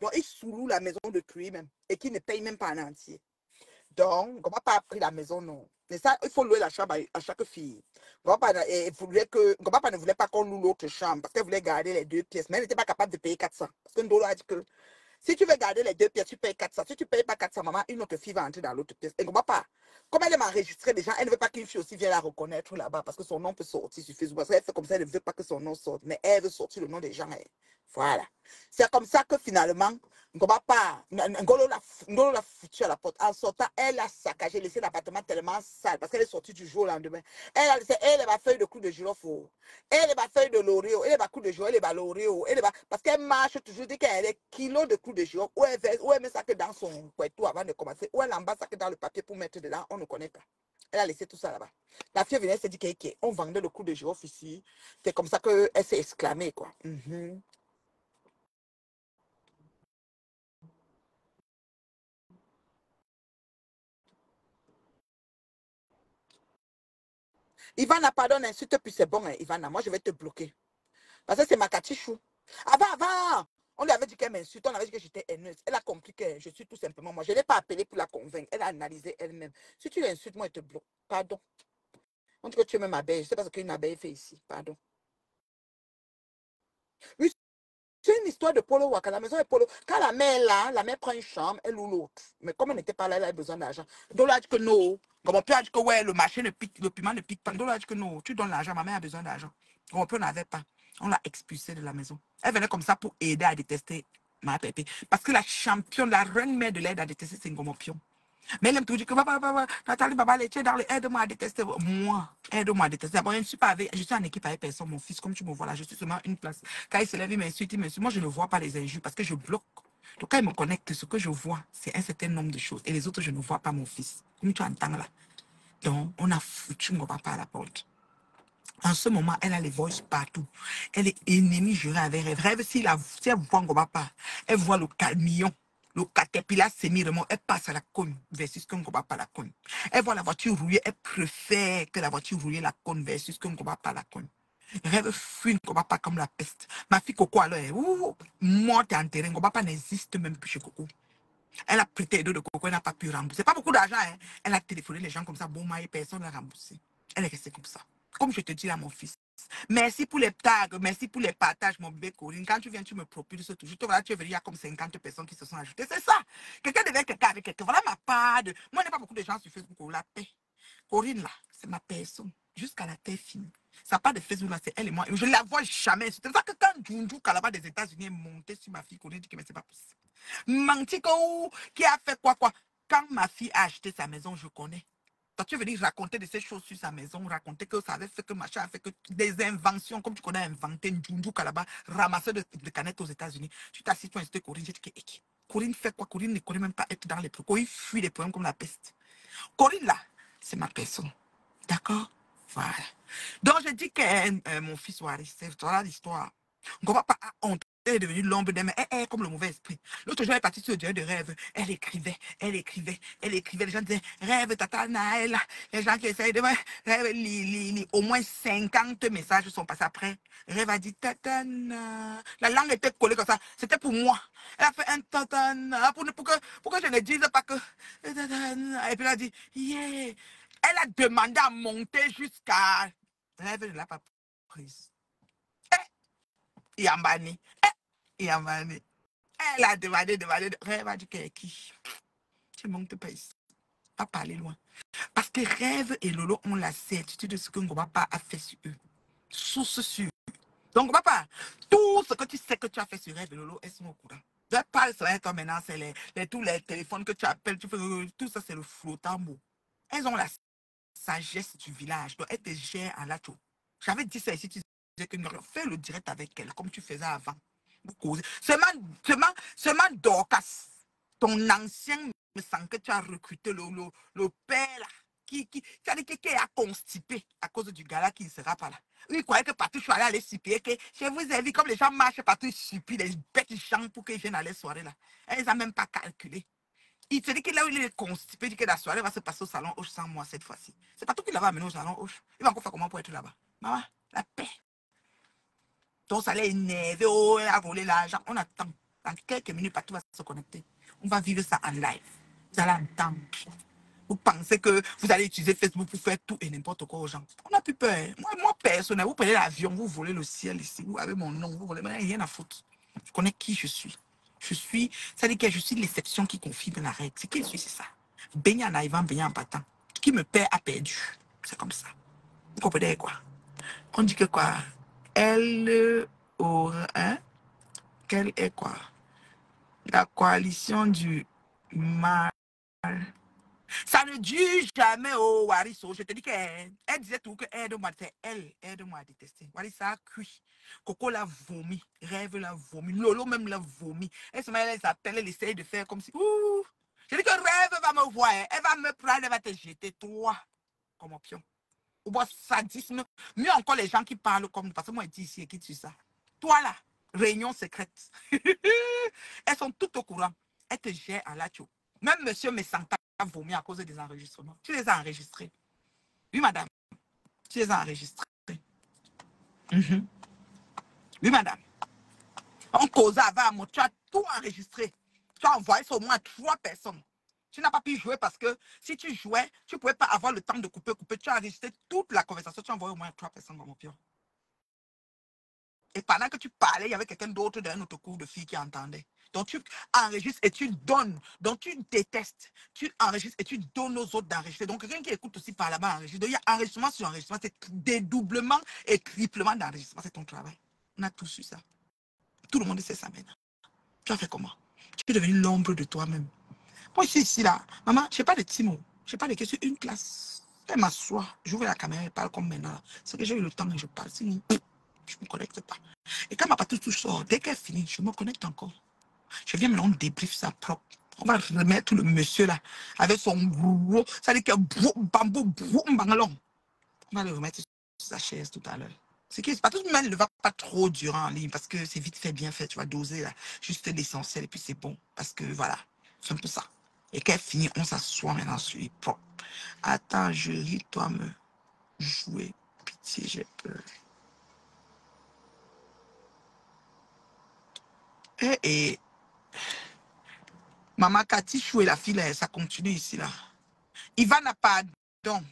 Donc, ils sous-louent la maison d'autrui même. Et qu'ils ne payent même pas en entier. Donc, on va pas pris la maison, non. Mais ça, il faut louer la chambre à chaque fille. Papa ne voulait pas qu'on loue l'autre chambre parce qu'elle voulait garder les 2 pièces. Mais elle n'était pas capable de payer 400. Parce que Ndolo a dit que si tu veux garder les 2 pièces, tu payes 400. Si tu ne payes pas 400, maman, une autre fille va entrer dans l'autre pièce. Et on va pas. Comme elle aime enregistrer des gens, elle ne veut pas qu'une fille aussi vienne la reconnaître là-bas parce que son nom peut sortir sur Facebook. Parce qu'elle fait comme ça, elle ne veut pas que son nom sorte. Mais elle veut sortir le nom des gens. Voilà. C'est comme ça que finalement, Ngolo l'a foutu à la porte. En sortant, elle a saccagé, laissé l'appartement tellement sale parce qu'elle est sortie du jour au lendemain. Elle a laissé, elle va feuille de clou de girofle. Elle va feuille de l'oreo. Elle va clou de girofle, elle va l'oreo. Parce qu'elle marche toujours, dès qu'elle a kilos de clou de girofle, ou elle met ça que dans son couettou avant de commencer, ou elle emballe ça que dans le papier pour mettre dedans, on ne connaît pas. Elle a laissé tout ça là-bas. La fille venait, elle s'est dit qu'on vendait le clou de girofle ici. C'est comme ça qu'elle s'est exclamée, quoi. Ivana, pardon, insulte, puis c'est bon, hein, Ivana. Moi, je vais te bloquer. Parce que c'est ma catichou. Avant, on lui avait dit qu'elle m'insulte, on avait dit que j'étais haineuse. Elle a compris que je suis tout simplement moi. Je ne l'ai pas appelée pour la convaincre. Elle a analysé elle-même. Si tu l'insultes, moi, je te bloque. Pardon. On dit que tu es même abeille. Je ne sais pas ce qu'une abeille fait ici. Pardon. Oui, c'est une histoire de Polo Waka. La maison est Polo. Quand la mère est là, la mère prend une chambre, elle loue l'autre. Mais comme elle n'était pas là, elle a besoin d'argent. Donc là, elle a dit que non. Comme on peut dire que ouais, le marché ne pique, le piment ne pique pas. Donc là, elle a dit que non, tu donnes l'argent, ma mère a besoin d'argent. On peut n'avait pas. On l'a expulsée de la maison. Elle venait comme ça pour aider à détester ma pépé. Parce que la championne, la reine mère de l'aide à détester, c'est Ngomopion. Mais elle aime tout dire que Nathalie, aide-moi à détester. Moi, aide-moi à détester. D'abord, je ne suis pas avec, je suis en équipe avec personne, mon fils, comme tu me vois là, je suis seulement une place. Quand il se lève, il m'insulte, moi, je ne vois pas les injures parce que je bloque. Donc, quand il me connecte, ce que je vois, c'est un certain nombre de choses. Et les autres, je ne vois pas mon fils. Comme tu entends là. Donc, on a foutu mon papa à la porte. En ce moment, elle a les voices partout. Elle est ennemie jurée avec elle. Rêve si elle voit mon papa, elle voit le camion, le caterpillar semi-remorque, elle passe à la cône versus qu'on ne voit pas la cône. Elle voit la voiture rouillée, elle préfère que la voiture rouillée la cône versus qu'on ne voit pas la cône. Rêve fuit ne voit pas comme la peste. Ma fille Coco, alors, morte et enterrée, ne pas n'existe même plus chez Coco. Elle a prêté les dos de Coco, elle n'a pas pu rembourser. Pas beaucoup d'argent, hein. Elle a téléphoné les gens comme ça, bon, et personne n'a remboursé. Elle est restée comme ça. Comme je te dis là, mon fils. Merci pour les tags, merci pour les partages, mon bébé Corinne. Quand tu viens, tu me propulses toujours. Voilà, tu es venu, il y a comme 50 personnes qui se sont ajoutées. C'est ça. Quelqu'un devait quelqu'un avec quelqu'un. Voilà ma part de. Moi, il n'y a pas beaucoup de gens sur Facebook pour la paix. Corinne, là, c'est ma personne. Jusqu'à la paix finie. Ça part de Facebook, là, c'est elle et moi. Je ne la vois jamais. C'est pour ça que quand Djoundjou Kalaba des États-Unis est monté sur ma fille, Corinne dit que mais c'est pas possible. Mantiko, qui a fait quoi? Quand ma fille a acheté sa maison, je connais. Toi, tu veux dire raconter de ces choses sur sa maison, raconter que ça avait fait que machin a fait que des inventions, comme tu connais inventé une Djoundjou Kalaba, ramasseur de canettes aux États-Unis. Tu t'assises pour insulter Corinne, j'ai dit que Corinne fait quoi? Corinne ne connaît même pas être dans les problèmes. Corinne fuit les problèmes comme la peste. Corinne, là, c'est ma personne. D'accord? Voilà. Donc, je dis que mon fils Waris, c'est voilà l'histoire. On va pas honte. Elle est devenue l'ombre des mains, comme le mauvais esprit. L'autre jour, elle est partie sur le dieu de rêve. Elle écrivait, elle écrivait, elle écrivait. Les gens disaient, rêve, tata Naël. Les gens qui essayent de rêve, au moins 50 messages sont passés après. Rêve a dit, tata Na. La langue était collée comme ça. C'était pour moi. Elle a fait un tata Na pour que je ne dise pas que. Et puis elle a dit, yeah. Elle a demandé à monter jusqu'à. Rêve ne l'a pas prise. Yambani. Yambani. Elle a demandé. Rêve a dit qu'elle est qui? Tu ne montes pas ici. Pas parler loin. Parce que Rêve et Lolo ont la certitude de ce que Ngobapa a fait sur eux. Source sûre. Donc, papa, tout ce que tu sais que tu as fait sur Rêve et Lolo, elles sont au courant. Je parle sur toi maintenant, c'est tous les téléphones que tu appelles, tu fais, tout ça, c'est le flottant mot. Elles ont la sagesse du village. Donc, elles te gèrent à la chou. J'avais dit ça ici, tu disais que fais le direct avec elle, comme tu faisais avant. Vous causez. Seulement Dorcas, ton ancien me semble que tu as recruté le père là, tu as dit qu'il a constipé à cause du gars-là qui ne sera pas là. Oui, il croyait que partout je suis allé aller supplier, que je vous ai vu comme les gens marchent partout, ils supplient les bêtes gens pour qu'ils viennent à les soirées là. Elle les a même pas calculé. Il te dit que là où il est constipé, il dit que la soirée va se passer au salon Hoche sans moi cette fois-ci. C'est pas tout qu'il va amener au salon Hoche. Il va encore faire comment pour être là-bas. Maman, la paix. Donc ça allait énerver, oh, elle a volé l'argent. On attend. Dans quelques minutes, partout va se connecter. On va vivre ça en live. Vous allez entendre. Vous pensez que vous allez utiliser Facebook pour faire tout et n'importe quoi aux gens. On n'a plus peur. Moi personnel, vous prenez l'avion, vous volez le ciel ici, vous avez mon nom, vous volez, mais rien à foutre. Je connais qui je suis. Ça dit que je suis l'exception qui confirme la règle. C'est qui je suis, c'est ça. Baigner en arrivant, baigner en partant. Qui me perd a perdu. C'est comme ça. Vous comprenez quoi? On dit que quoi? Elle aura, hein? Quelle est quoi? La coalition du mal. Ça ne dure jamais au Wariso. Je te dis qu'elle disait tout que aide-moi. C'est elle, aide-moi à détester. Warissa a cuit. Coco l'a vomi. Rêve l'a vomi. Lolo même l'a vomi. Elle se met, elle s'appelle, elle essaye de faire comme si. Ouh! Je dis que Rêve va me voir. Elle va me prendre, elle va te jeter, toi, comme pion. Ou bon, sadisme. Mieux encore les gens qui parlent comme nous. Parce que moi, je dis ici, et qui tue ça. Toi là, réunion secrète. Elles sont toutes au courant. Elles te gèrent à la chou. Même monsieur Messanta a vomi à cause des enregistrements. Tu les as enregistrés. Oui, madame. Tu les as enregistrés. Oui, madame. On causait avant, tu as tout enregistré. Tu as envoyé ça au moins à 3 personnes. Tu n'as pas pu jouer parce que si tu jouais, tu ne pouvais pas avoir le temps de couper. Tu as enregistré toute la conversation. Tu as envoyé au moins à 3 personnes dans mon pion. Et pendant que tu parlais, il y avait quelqu'un d'autre d'un autre cours de filles qui entendait. Donc tu enregistres et tu donnes. Donc tu détestes. Tu enregistres et tu donnes aux autres d'enregistrer. Donc quelqu'un qui écoute aussi par là-bas enregistre. Donc il y a enregistrement sur enregistrement. C'est dédoublement et triplement d'enregistrement. C'est ton travail. On a tous eu ça. Tout le monde sait ça maintenant. Tu as fait comment? Tu es devenu l'ombre de toi-même. Moi, je suis ici, là. Maman, je n'ai pas de Timo. Je n'ai pas de questions. Une classe. Elle m'assoit. J'ouvre la caméra et parle comme maintenant. C'est que j'ai eu le temps et je parle. Sinon, je ne me connecte pas. Et quand ma patrouille tout sort, dès qu'elle finit, je me connecte encore. Je viens maintenant, on débrief ça propre. On va remettre le monsieur là, avec son gros, ça dit que bambou, bangalon. On va le remettre sur sa chaise tout à l'heure. C'est que pas tout le monde ne va pas trop durer en ligne parce que c'est vite fait, bien fait. Tu vas doser là, juste l'essentiel et puis c'est bon. Parce que voilà, c'est un peu ça. Et quand elle finit, on s'assoit maintenant sur les propres. Attends, je ris, toi me jouer. Pitié, j'ai peur. Et Maman Cathy Chou et la fille, là, ça continue ici, là. Ivan n'a pas pardon.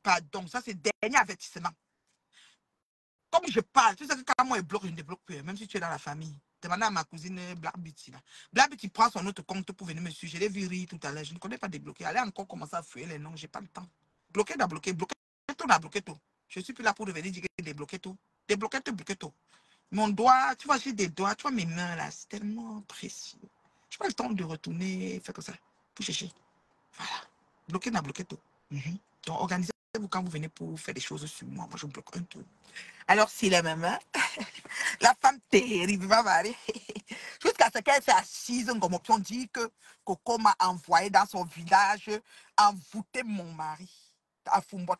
Pardon, ça c'est dernier avertissement. Comme je parle, tu sais que quand moi je bloque, je ne débloque plus, même si tu es dans la famille. Demande à ma cousine Black Beauty, là. Black Beauty prend son autre compte pour venir me suivre. Je l'ai vu rire tout à l'heure. Je ne connais pas débloquer. Elle a encore commencé à fouiller les noms, j'ai pas le temps. Bloquer, doit bloquer. Bloquer tout, doit bloquer tout. Je suis plus là pour devenir dire que débloquer tout. Débloquer tout, bloquer tout. Mon doigt, tu vois, j'ai des doigts, tu vois mes mains là, c'est tellement précieux. Je n'ai pas le temps de retourner, faire comme ça, pour chercher. Voilà. Bloquer, n'a bloqué tout. Donc, organisez-vous quand vous venez pour faire des choses sur moi. Moi, je bloque un tout. Alors, si la maman, la femme terrible va varier. Jusqu'à ce qu'elle s'est assise, comme on dit que Coco m'a envoyé dans son village envoûter mon mari à Fumbot.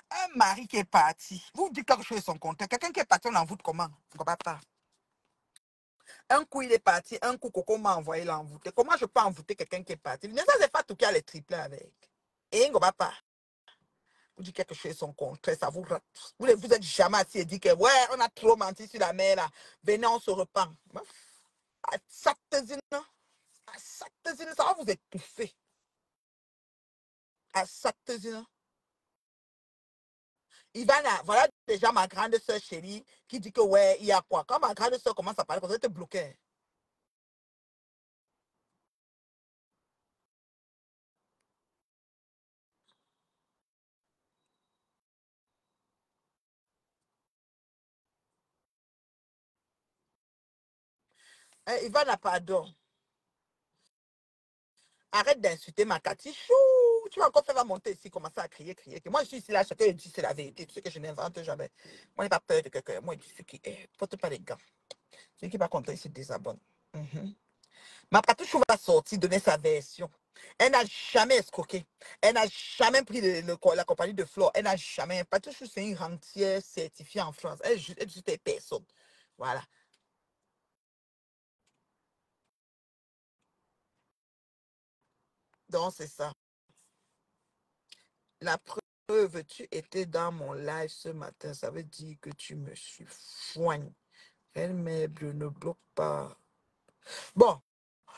Un mari qui est parti. Vous dites quelque chose de son compte. Quelqu'un qui est parti, on l'envoûte comment? Vous ne comprenez pas. Un coup, il est parti. Un coup, Coco m'a envoyé l'envoûter. Comment je peux envoûter quelqu'un qui est parti? Ne c'est pas tout qui a les triplés avec. Et on va pas. Vous dites quelque chose de son contraire, ça vous rate. Vous êtes jamais assis et dit que ouais, on a trop menti sur la mer là. Venez, on se repent. À Satezine, ça va vous étouffer. À Satezine. Ivana, voilà déjà ma grande soeur chérie qui dit que ouais, il y a quoi? Quand ma grande soeur commence à parler, vous êtes bloqué. Ivana, pardon. Arrête d'insulter ma Katichou. Tu vas encore faire monter ici, commencer à crier, crier. Que moi, je suis ici, là, chacun dit c'est la vérité. Tu sais que je n'invente jamais. Moi, je n'ai pas peur de quelqu'un. Moi, je suis qui est. Porte pas les gants. Celui qui n'est pas content, il se désabonne. Ma Patouchou va sortir, donner sa version. Elle n'a jamais escroqué. Elle n'a jamais pris la compagnie de Flore. Elle n'a jamais. Patouchou, c'est une rentière certifiée en France. Elle est juste une personne. Voilà. Donc, c'est ça. La preuve, tu étais dans mon live ce matin. Ça veut dire que tu me suis foigne. Elle meuble ne bloque pas. Bon,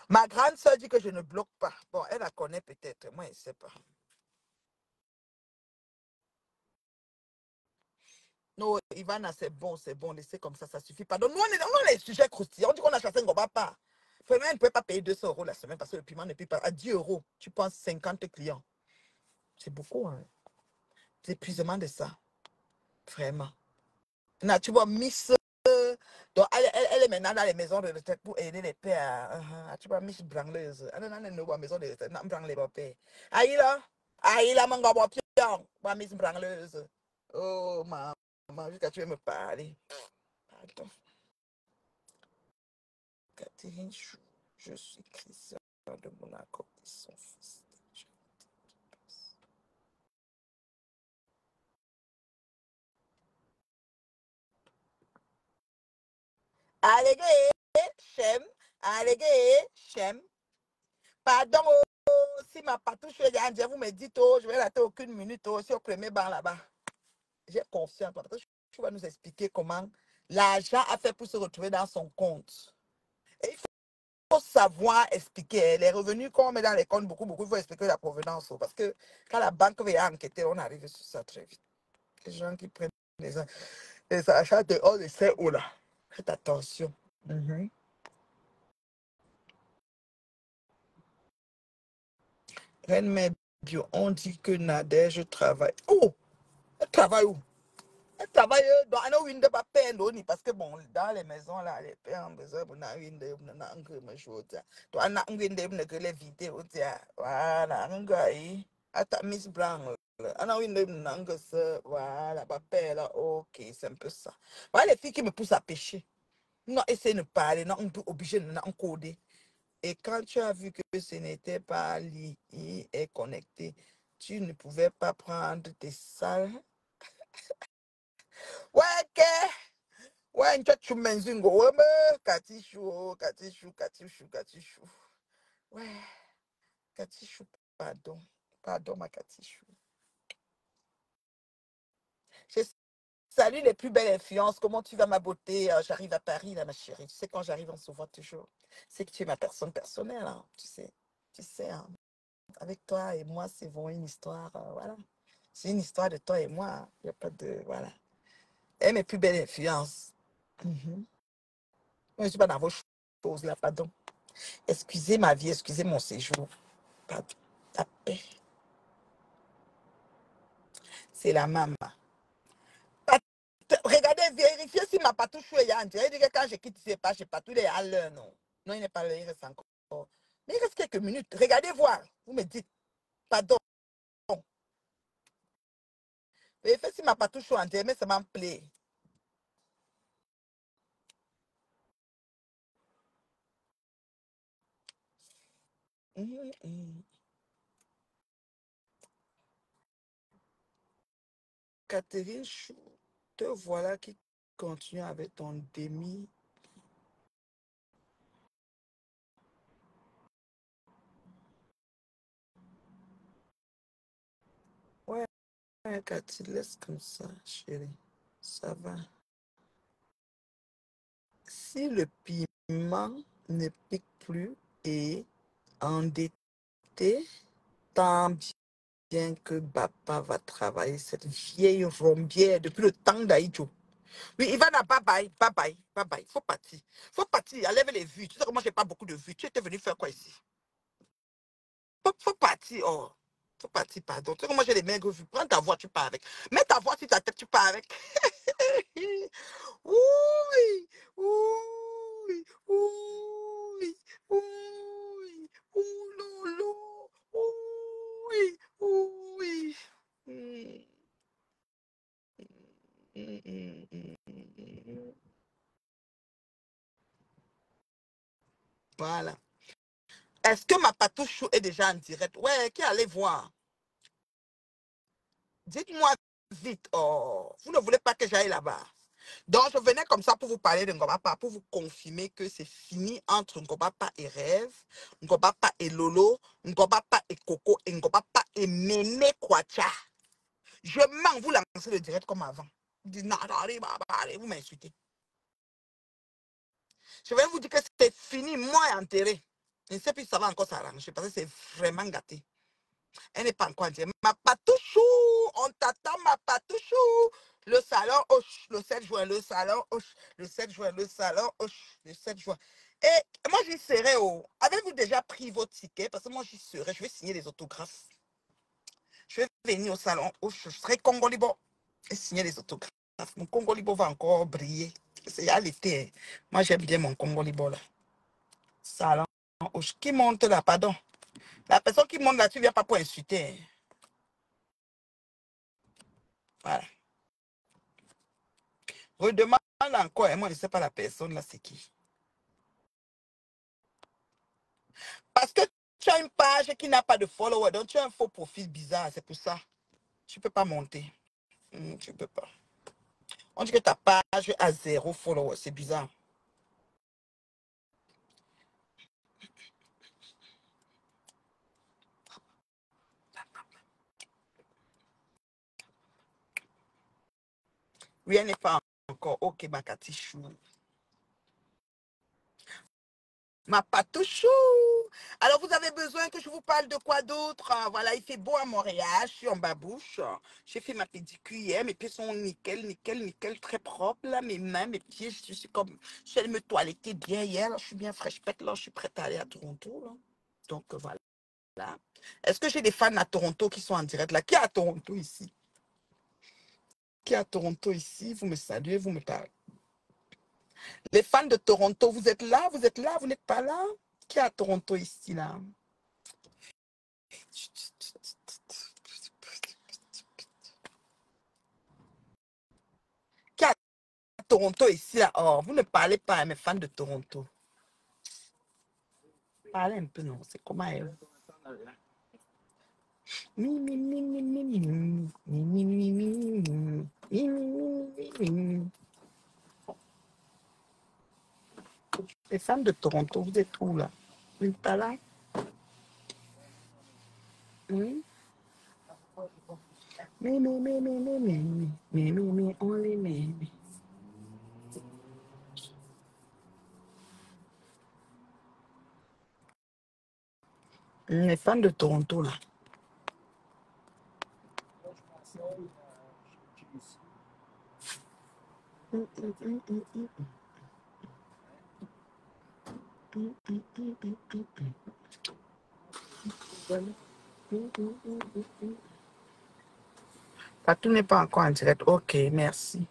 ma grande soeur dit que je ne bloque pas. Bon, elle la connaît peut-être. Moi, je ne sais pas. Non, Ivana, c'est bon, laissez comme ça suffit. Pardon, nous, on a les sujets croustillants. On dit qu'on a chassé un goba pas. Vraiment, elle ne pouvait pas payer 200 euros la semaine parce que le piment ne paye pas. À 10 euros, tu penses 50 clients. C'est beaucoup, hein. C'est épuisement de ça. Vraiment. Là, tu vois, Miss. Donc, elle est maintenant dans les maisons de retraite pour aider les pères. Tu vois, Miss Brangleuse. Elle est dans les maisons de retraite. Non, Brangle, les pères. Aïe là, mon gars, pion. Miss Brangleuse. Oh, maman, jusqu'à tu veux me parler. Pardon. Catherine Chou. Je suis Christian de Monaco et son fils. Allégué, Chem. Allégué, Chem. Pardon, si ma patouche est déjà, vous me dites, oh, je vais rater aucune minute, oh, c'est au premier banc là-bas. J'ai confiance. Ma patouche, tu vas nous expliquer comment l'argent a fait pour se retrouver dans son compte. Et il faut savoir expliquer les revenus qu'on met dans les comptes, beaucoup, il faut expliquer la provenance. Parce que quand la banque va enquêter, on arrive sur ça très vite. Les gens qui prennent les achats de haut de ces hauts là. Faites attention. Reine Mère Bio, on dit que Nadège travaille. Oh! Elle travaille où? Elle travaille dans un window pas peine parce que bon, dans les maisons là, les pères ont besoin de un window, on a un peu de choses. Donc, on a un window, on a que les vidéos, voilà, un gars, attends, Miss Brown. On a un window, on a un gars, voilà, papa là, ok, c'est un peu ça. Voilà les filles qui me poussent à pêcher. Non, essayer de parler, non, on peut obligé de encoder. Et quand tu as vu que ce n'était pas lié et connecté, tu ne pouvais pas prendre tes salles. Ouais, que. Ouais, tu menzingo. Ouais, mais Katichou, Katichou, Katichou, Katichou. Ouais, Katichou, pardon. Pardon, ma Katichou. Je salue les plus belles influences. Comment tu vas, ma beauté? J'arrive à Paris, là, ma chérie. Tu sais, quand j'arrive, on se voit toujours. C'est que tu es ma personne personnelle, hein. Tu sais. Tu sais, hein. Avec toi et moi, c'est vraiment une histoire. Voilà. C'est une histoire de toi et moi. Il n'y a pas de. Voilà. Et mes plus belles influences. Moi, je ne suis pas dans vos choses là, pardon. Excusez ma vie, excusez mon séjour. Pardon. La paix. C'est la maman. Regardez, vérifiez si ma patouche est en direct. Il dit que quand je quitte, c'est pas chez Patou, il est à l'heure, non. Non, il n'est pas là, il reste encore. Mais il reste quelques minutes. Regardez voir. Vous me dites, pardon. Vérifiez si ma patouche est en direct, mais ça m'en plaît. Catherine Chou, te voilà qui continue avec ton demi. Ouais, Cathy, laisse comme ça, chérie. Ça va. Si le piment ne pique plus et endetté, tant bien que papa va travailler cette vieille rombière depuis le temps d'Aïdjo. Oui, Ivana, bye bye, bye bye, bye bye. Faut partir. Faut partir, enlève les vues. Tu sais comment j'ai pas beaucoup de vues. Tu étais venu faire quoi ici? Faut partir, oh. Faut partir, pardon. Tu sais comment j'ai les maigres vues. Prends ta voix, tu pars avec. Mets ta voix sur ta tête, tu pars avec. Oui, oui, oui. oui, oui, ouh, lolo, oui, oui. Voilà. Est-ce que ma patouche chou est déjà en direct? Ouais, qui allait voir? Dites-moi vite. Oh, vous ne voulez pas que j'aille là-bas. Donc, je venais comme ça pour vous parler de Ngobapa, pour vous confirmer que c'est fini entre Ngobapa et Rêve, Ngobapa et Lolo, Ngobapa et Coco, et Ngobapa et Mémé Kwacha. Je mens, vous lancez le direct comme avant. Vous dites, non, allez, allez, vous m'insultez. Je vais vous dire que c'est fini, moi enterré. Je ne sais plus si ça va encore s'arranger parce que c'est vraiment gâté. Elle n'est pas encore enterrée. Ma patouchou, on t'attend, ma patouchou. Le salon, hoche, le 7 juin, le salon, hoche, le 7 juin, le salon, hoche, le 7 juin. Et moi, j'y serai. Oh. Avez-vous déjà pris vos tickets? Parce que moi, j'y serai. Je vais signer les autographes. Je vais venir au salon, hoche, je serai Congolibo et signer les autographes. Mon Congolibo va encore briller. C'est à l'été. Moi, j'aime bien mon Congolibo là. Salon, hoche. Qui monte là, pardon? La personne qui monte là, tu ne viens pas pour insulter. Voilà. Redemande encore, et moi je ne sais pas la personne là, c'est qui. Parce que tu as une page qui n'a pas de follower, donc tu as un faux profil bizarre, c'est pour ça. Tu ne peux pas monter. Tu ne peux pas. On dit que ta page a 0 follower, c'est bizarre. Rien n'est pas encore. Ok, ma catichou. Ma patouchou. Alors, vous avez besoin que je vous parle de quoi d'autre? Voilà, il fait beau à Montréal. Je suis en babouche. J'ai fait ma pédicure hier. Mes pieds sont nickel, nickel, nickel, très propres. Là, mes mains, mes pieds, je suis comme... Je suis allée me toiletter bien hier. Là, je suis bien fraîche pète. Là, je suis prête à aller à Toronto. Là. Donc, voilà. Est-ce que j'ai des fans à Toronto qui sont en direct là? Qui est à Toronto ici? Qui est à Toronto ici? Vous me saluez, vous me parlez. Les fans de Toronto, vous êtes là? Vous êtes là? Vous n'êtes pas là? Qui est à Toronto ici, là? Qui est à Toronto ici, là? Oh, vous ne parlez pas à mes fans de Toronto. Parlez un peu, non? C'est comment elle? Les fans de Toronto, vous êtes où, là? Vous n'êtes pas là? On les met. Les fans de Toronto, là. Tout n'est pas encore en direct. Ok, merci.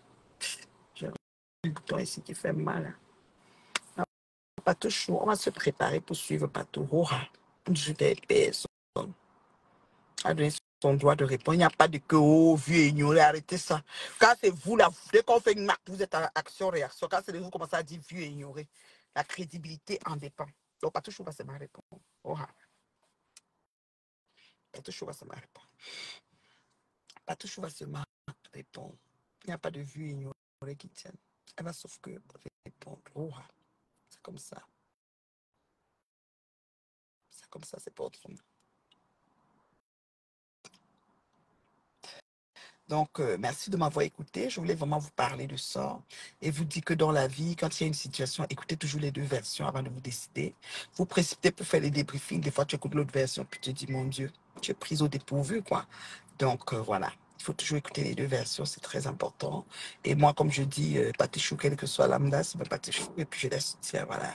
J'ai un bouton ici qui fait mal. Patou Chou, on va se préparer pour suivre Patou Roha. Je vais personne à donner son droit de répondre. Il n'y a pas de que, oh, vu et ignoré, arrêtez ça. Quand c'est vous, là, dès qu'on fait une marque, vous êtes à action-réaction. Quand c'est vous commencez à dire vu et ignoré, la crédibilité en dépend. Donc, Patou Chou va se mal répondre. Roha. Patou Chou va se mal répondre. Patou Chou va se mal répondre. Il n'y a pas de vu et ignoré qui tienne. Elle va sauf que répondre. Roha. C'est comme ça. C'est comme ça, c'est pas autrement. Donc, merci de m'avoir écouté. Je voulais vraiment vous parler de ça et vous dire que dans la vie, quand il y a une situation, écoutez toujours les deux versions avant de vous décider. Vous précipitez pour faire les débriefings. Des fois, tu écoutes l'autre version puis tu te dis, mon Dieu, tu es prise au dépourvu, quoi. Donc, voilà. Il faut toujours écouter les deux versions, c'est très important. Et moi, comme je dis, Patichou, quel que soit lambda, c'est pas Patichou, et puis je la soutiens, voilà.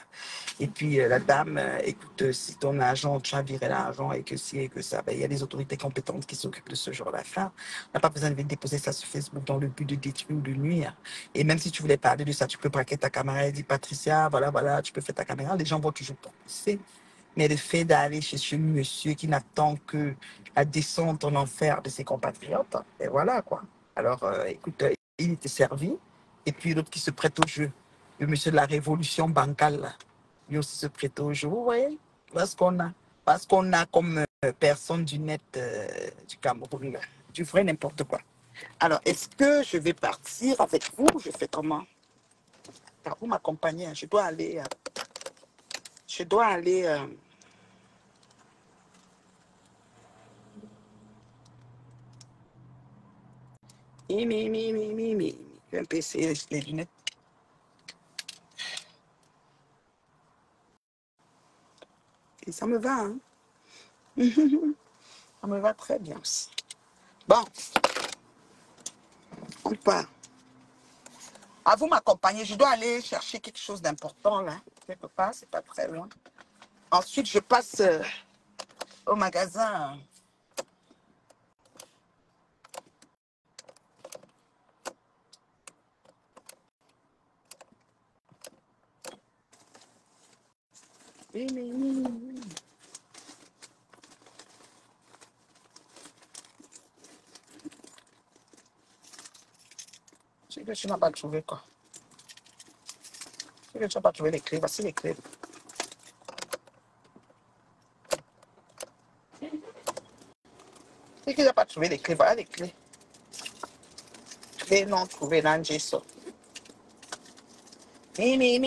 Et puis la dame, écoute, si ton agent, tu as viré l'argent et que si et que ça, ben, il y a des autorités compétentes qui s'occupent de ce genre d'affaires. On n'a pas besoin de déposer ça sur Facebook dans le but de détruire ou de nuire. Et même si tu voulais parler de ça, tu peux braquer ta caméra et dire Patricia, voilà, voilà, tu peux faire ta caméra, les gens vont toujours pousser. Mais le fait d'aller chez ce monsieur qui n'attend que la descente en enfer de ses compatriotes, et voilà quoi. Alors, écoute, il était servi. Et puis l'autre qui se prête au jeu, le monsieur de la révolution bancale, là, lui aussi se prête au jeu. Vous voyez, voilà ce qu'on a. Parce qu'on a comme personne du net du Cameroun, là, du vrai n'importe quoi. Alors, est-ce que je vais partir avec vous? Je fais comment? Car vous m'accompagnez, hein. Je dois aller. Je dois aller. Mi. Je vais un peu essayer les lunettes. Et ça me va, hein? Ça me va très bien aussi. Bon, on part. À vous m'accompagner. Je dois aller chercher quelque chose d'important, là. Quelque part, c'est pas très loin. Ensuite, je passe au magasin. Mi. C'est que tu n'as pas trouvé quoi? C'est que tu n'as pas trouvé les clés. Voici les clés. C'est que tu n'as pas trouvé les clés. Voilà les clés. Clés non trouvées dans Jason. Mi.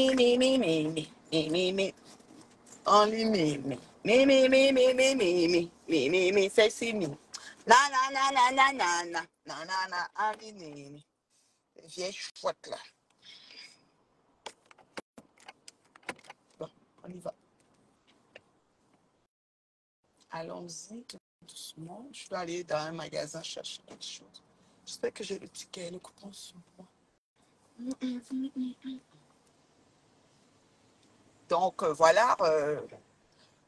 Only me. Say see me. Na. Only me. Vieille chouette là. Bon, on y va. Allons-y tout doucement. Je dois aller dans un magasin chercher quelque chose. J'espère que j'ai le ticket, le coupon sur moi. Donc voilà.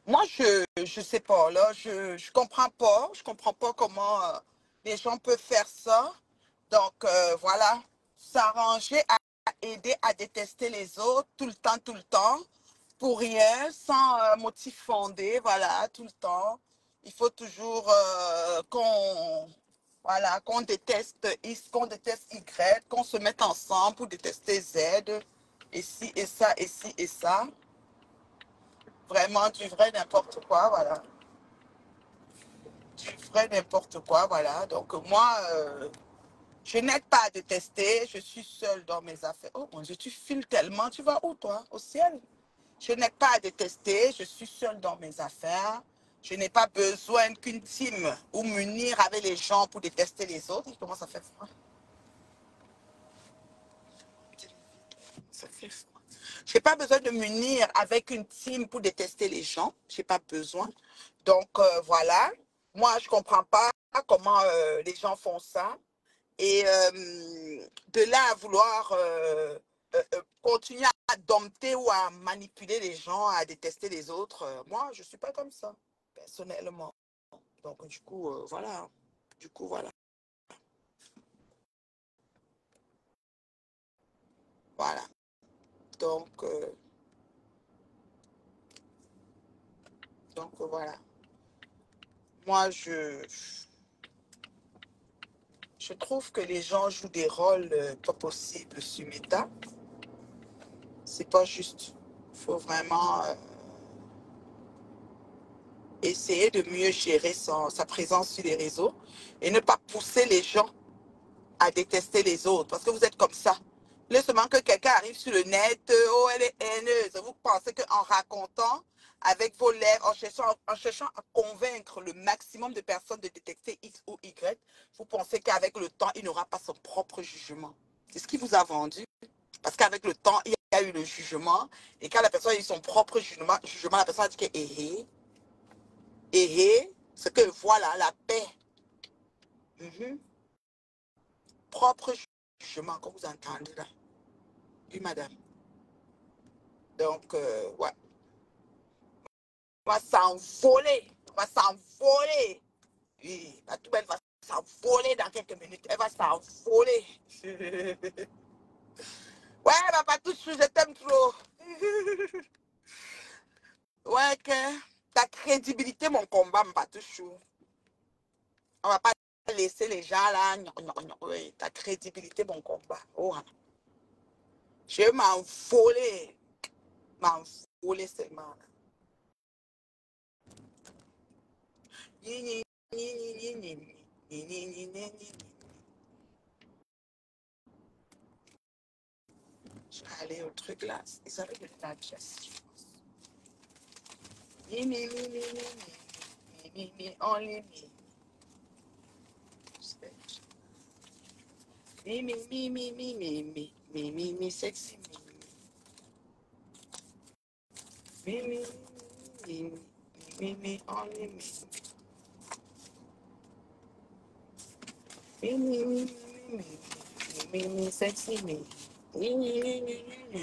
Moi, je sais pas, là, je comprends pas. Je comprends pas comment les gens peuvent faire ça. Donc, voilà, s'arranger à aider à détester les autres tout le temps, pour rien, sans motif fondé, voilà, tout le temps. Il faut toujours voilà, qu'on déteste X, qu'on déteste Y, qu'on se mette ensemble pour détester Z, et ci, et ça, et ci, et ça. Vraiment du vrai n'importe quoi, voilà. Du vrai n'importe quoi, voilà. Donc moi, je n'aide pas à détester, je suis seule dans mes affaires. Oh mon Dieu, tu files tellement, tu vas où toi? Au ciel? Je n'aide pas à détester, je suis seule dans mes affaires. Je n'ai pas besoin qu'une team ou m'unir avec les gens pour détester les autres. Il commence à faire froid. Ça fait froid. Je n'ai pas besoin de m'unir avec une team pour détester les gens. Je n'ai pas besoin. Donc, voilà. Moi, je ne comprends pas comment les gens font ça. Et de là à vouloir continuer à dompter ou à manipuler les gens, à détester les autres, moi, je ne suis pas comme ça, personnellement. Donc, du coup, voilà. Du coup, voilà. Voilà. Donc, voilà. Moi, je trouve que les gens jouent des rôles pas possibles sur Meta. C'est pas juste. Il faut vraiment essayer de mieux gérer sa présence sur les réseaux et ne pas pousser les gens à détester les autres parce que vous êtes comme ça. Le seulement que quelqu'un arrive sur le net, oh, elle est haineuse. Vous pensez qu'en racontant avec vos lèvres, en cherchant à convaincre le maximum de personnes de détecter X ou Y, vous pensez qu'avec le temps, il n'aura pas son propre jugement. C'est ce qui vous a vendu. Parce qu'avec le temps, il y a eu le jugement. Et quand la personne a eu son propre jugement la personne a dit que c'est que voilà, la paix. Mhm. propre jugement que vous entendez là. Oui, madame. Donc, ouais. On va s'envoler. On va s'envoler. Oui, la tout belle va s'envoler dans quelques minutes. Elle va s'envoler. Ouais, ma Patouchou, je t'aime trop. Ouais, que ta crédibilité, mon combat, ma Patouchou. On va pas laisser les gens là. Oui, ta crédibilité, mon combat. Oh, je vais m'envoler. M'envoler seulement. Ni, ni, ni, ni, ni, ni, ni, ni, ni, ni, ni. Je vais aller au truc là. Ils avaient de la chasse. Ni, ni, ni, ni, ni, ni, ni, ni, only me. Me, me, me, me, me, me, me, me, me, me, sexy me, me, me, me, me, only me. Me, me, me, me, me, me, me, sexy me. Me, me, me, me, me,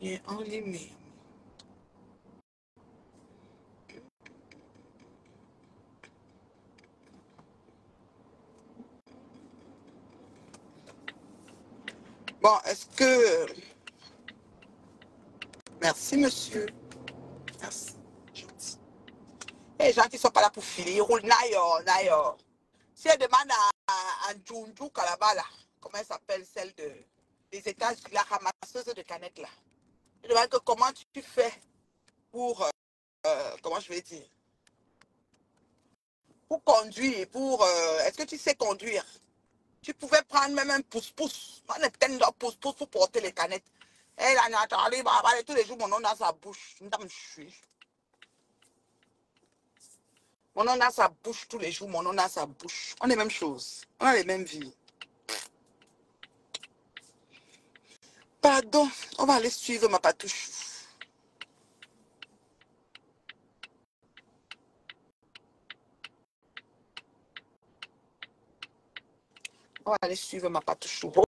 me, only me. Bon, est-ce que... Merci, monsieur. Merci. Gentil. Les gens qui ne sont pas là pour filer, ils roulent naïor, naïor. Si elle demande à Djoundjou Kalaba, là, comment elle s'appelle, celle des États-Unis, la ramasseuse de canettes, là. Je demande que comment tu fais pour, comment je vais dire, pour conduire, pour, est-ce que tu sais conduire? Tu pouvais prendre même un pouce-pouce, on est peut-être un pouce-pouce pour porter les canettes. Elle en a entendu, tous les jours, mon nom dans sa bouche. Madame, je suis. Mon nom dans sa bouche tous les jours, mon nom dans sa bouche. On est même chose. On a les mêmes vies. Pardon, on va aller suivre ma patouche. On va aller suivre ma patouche.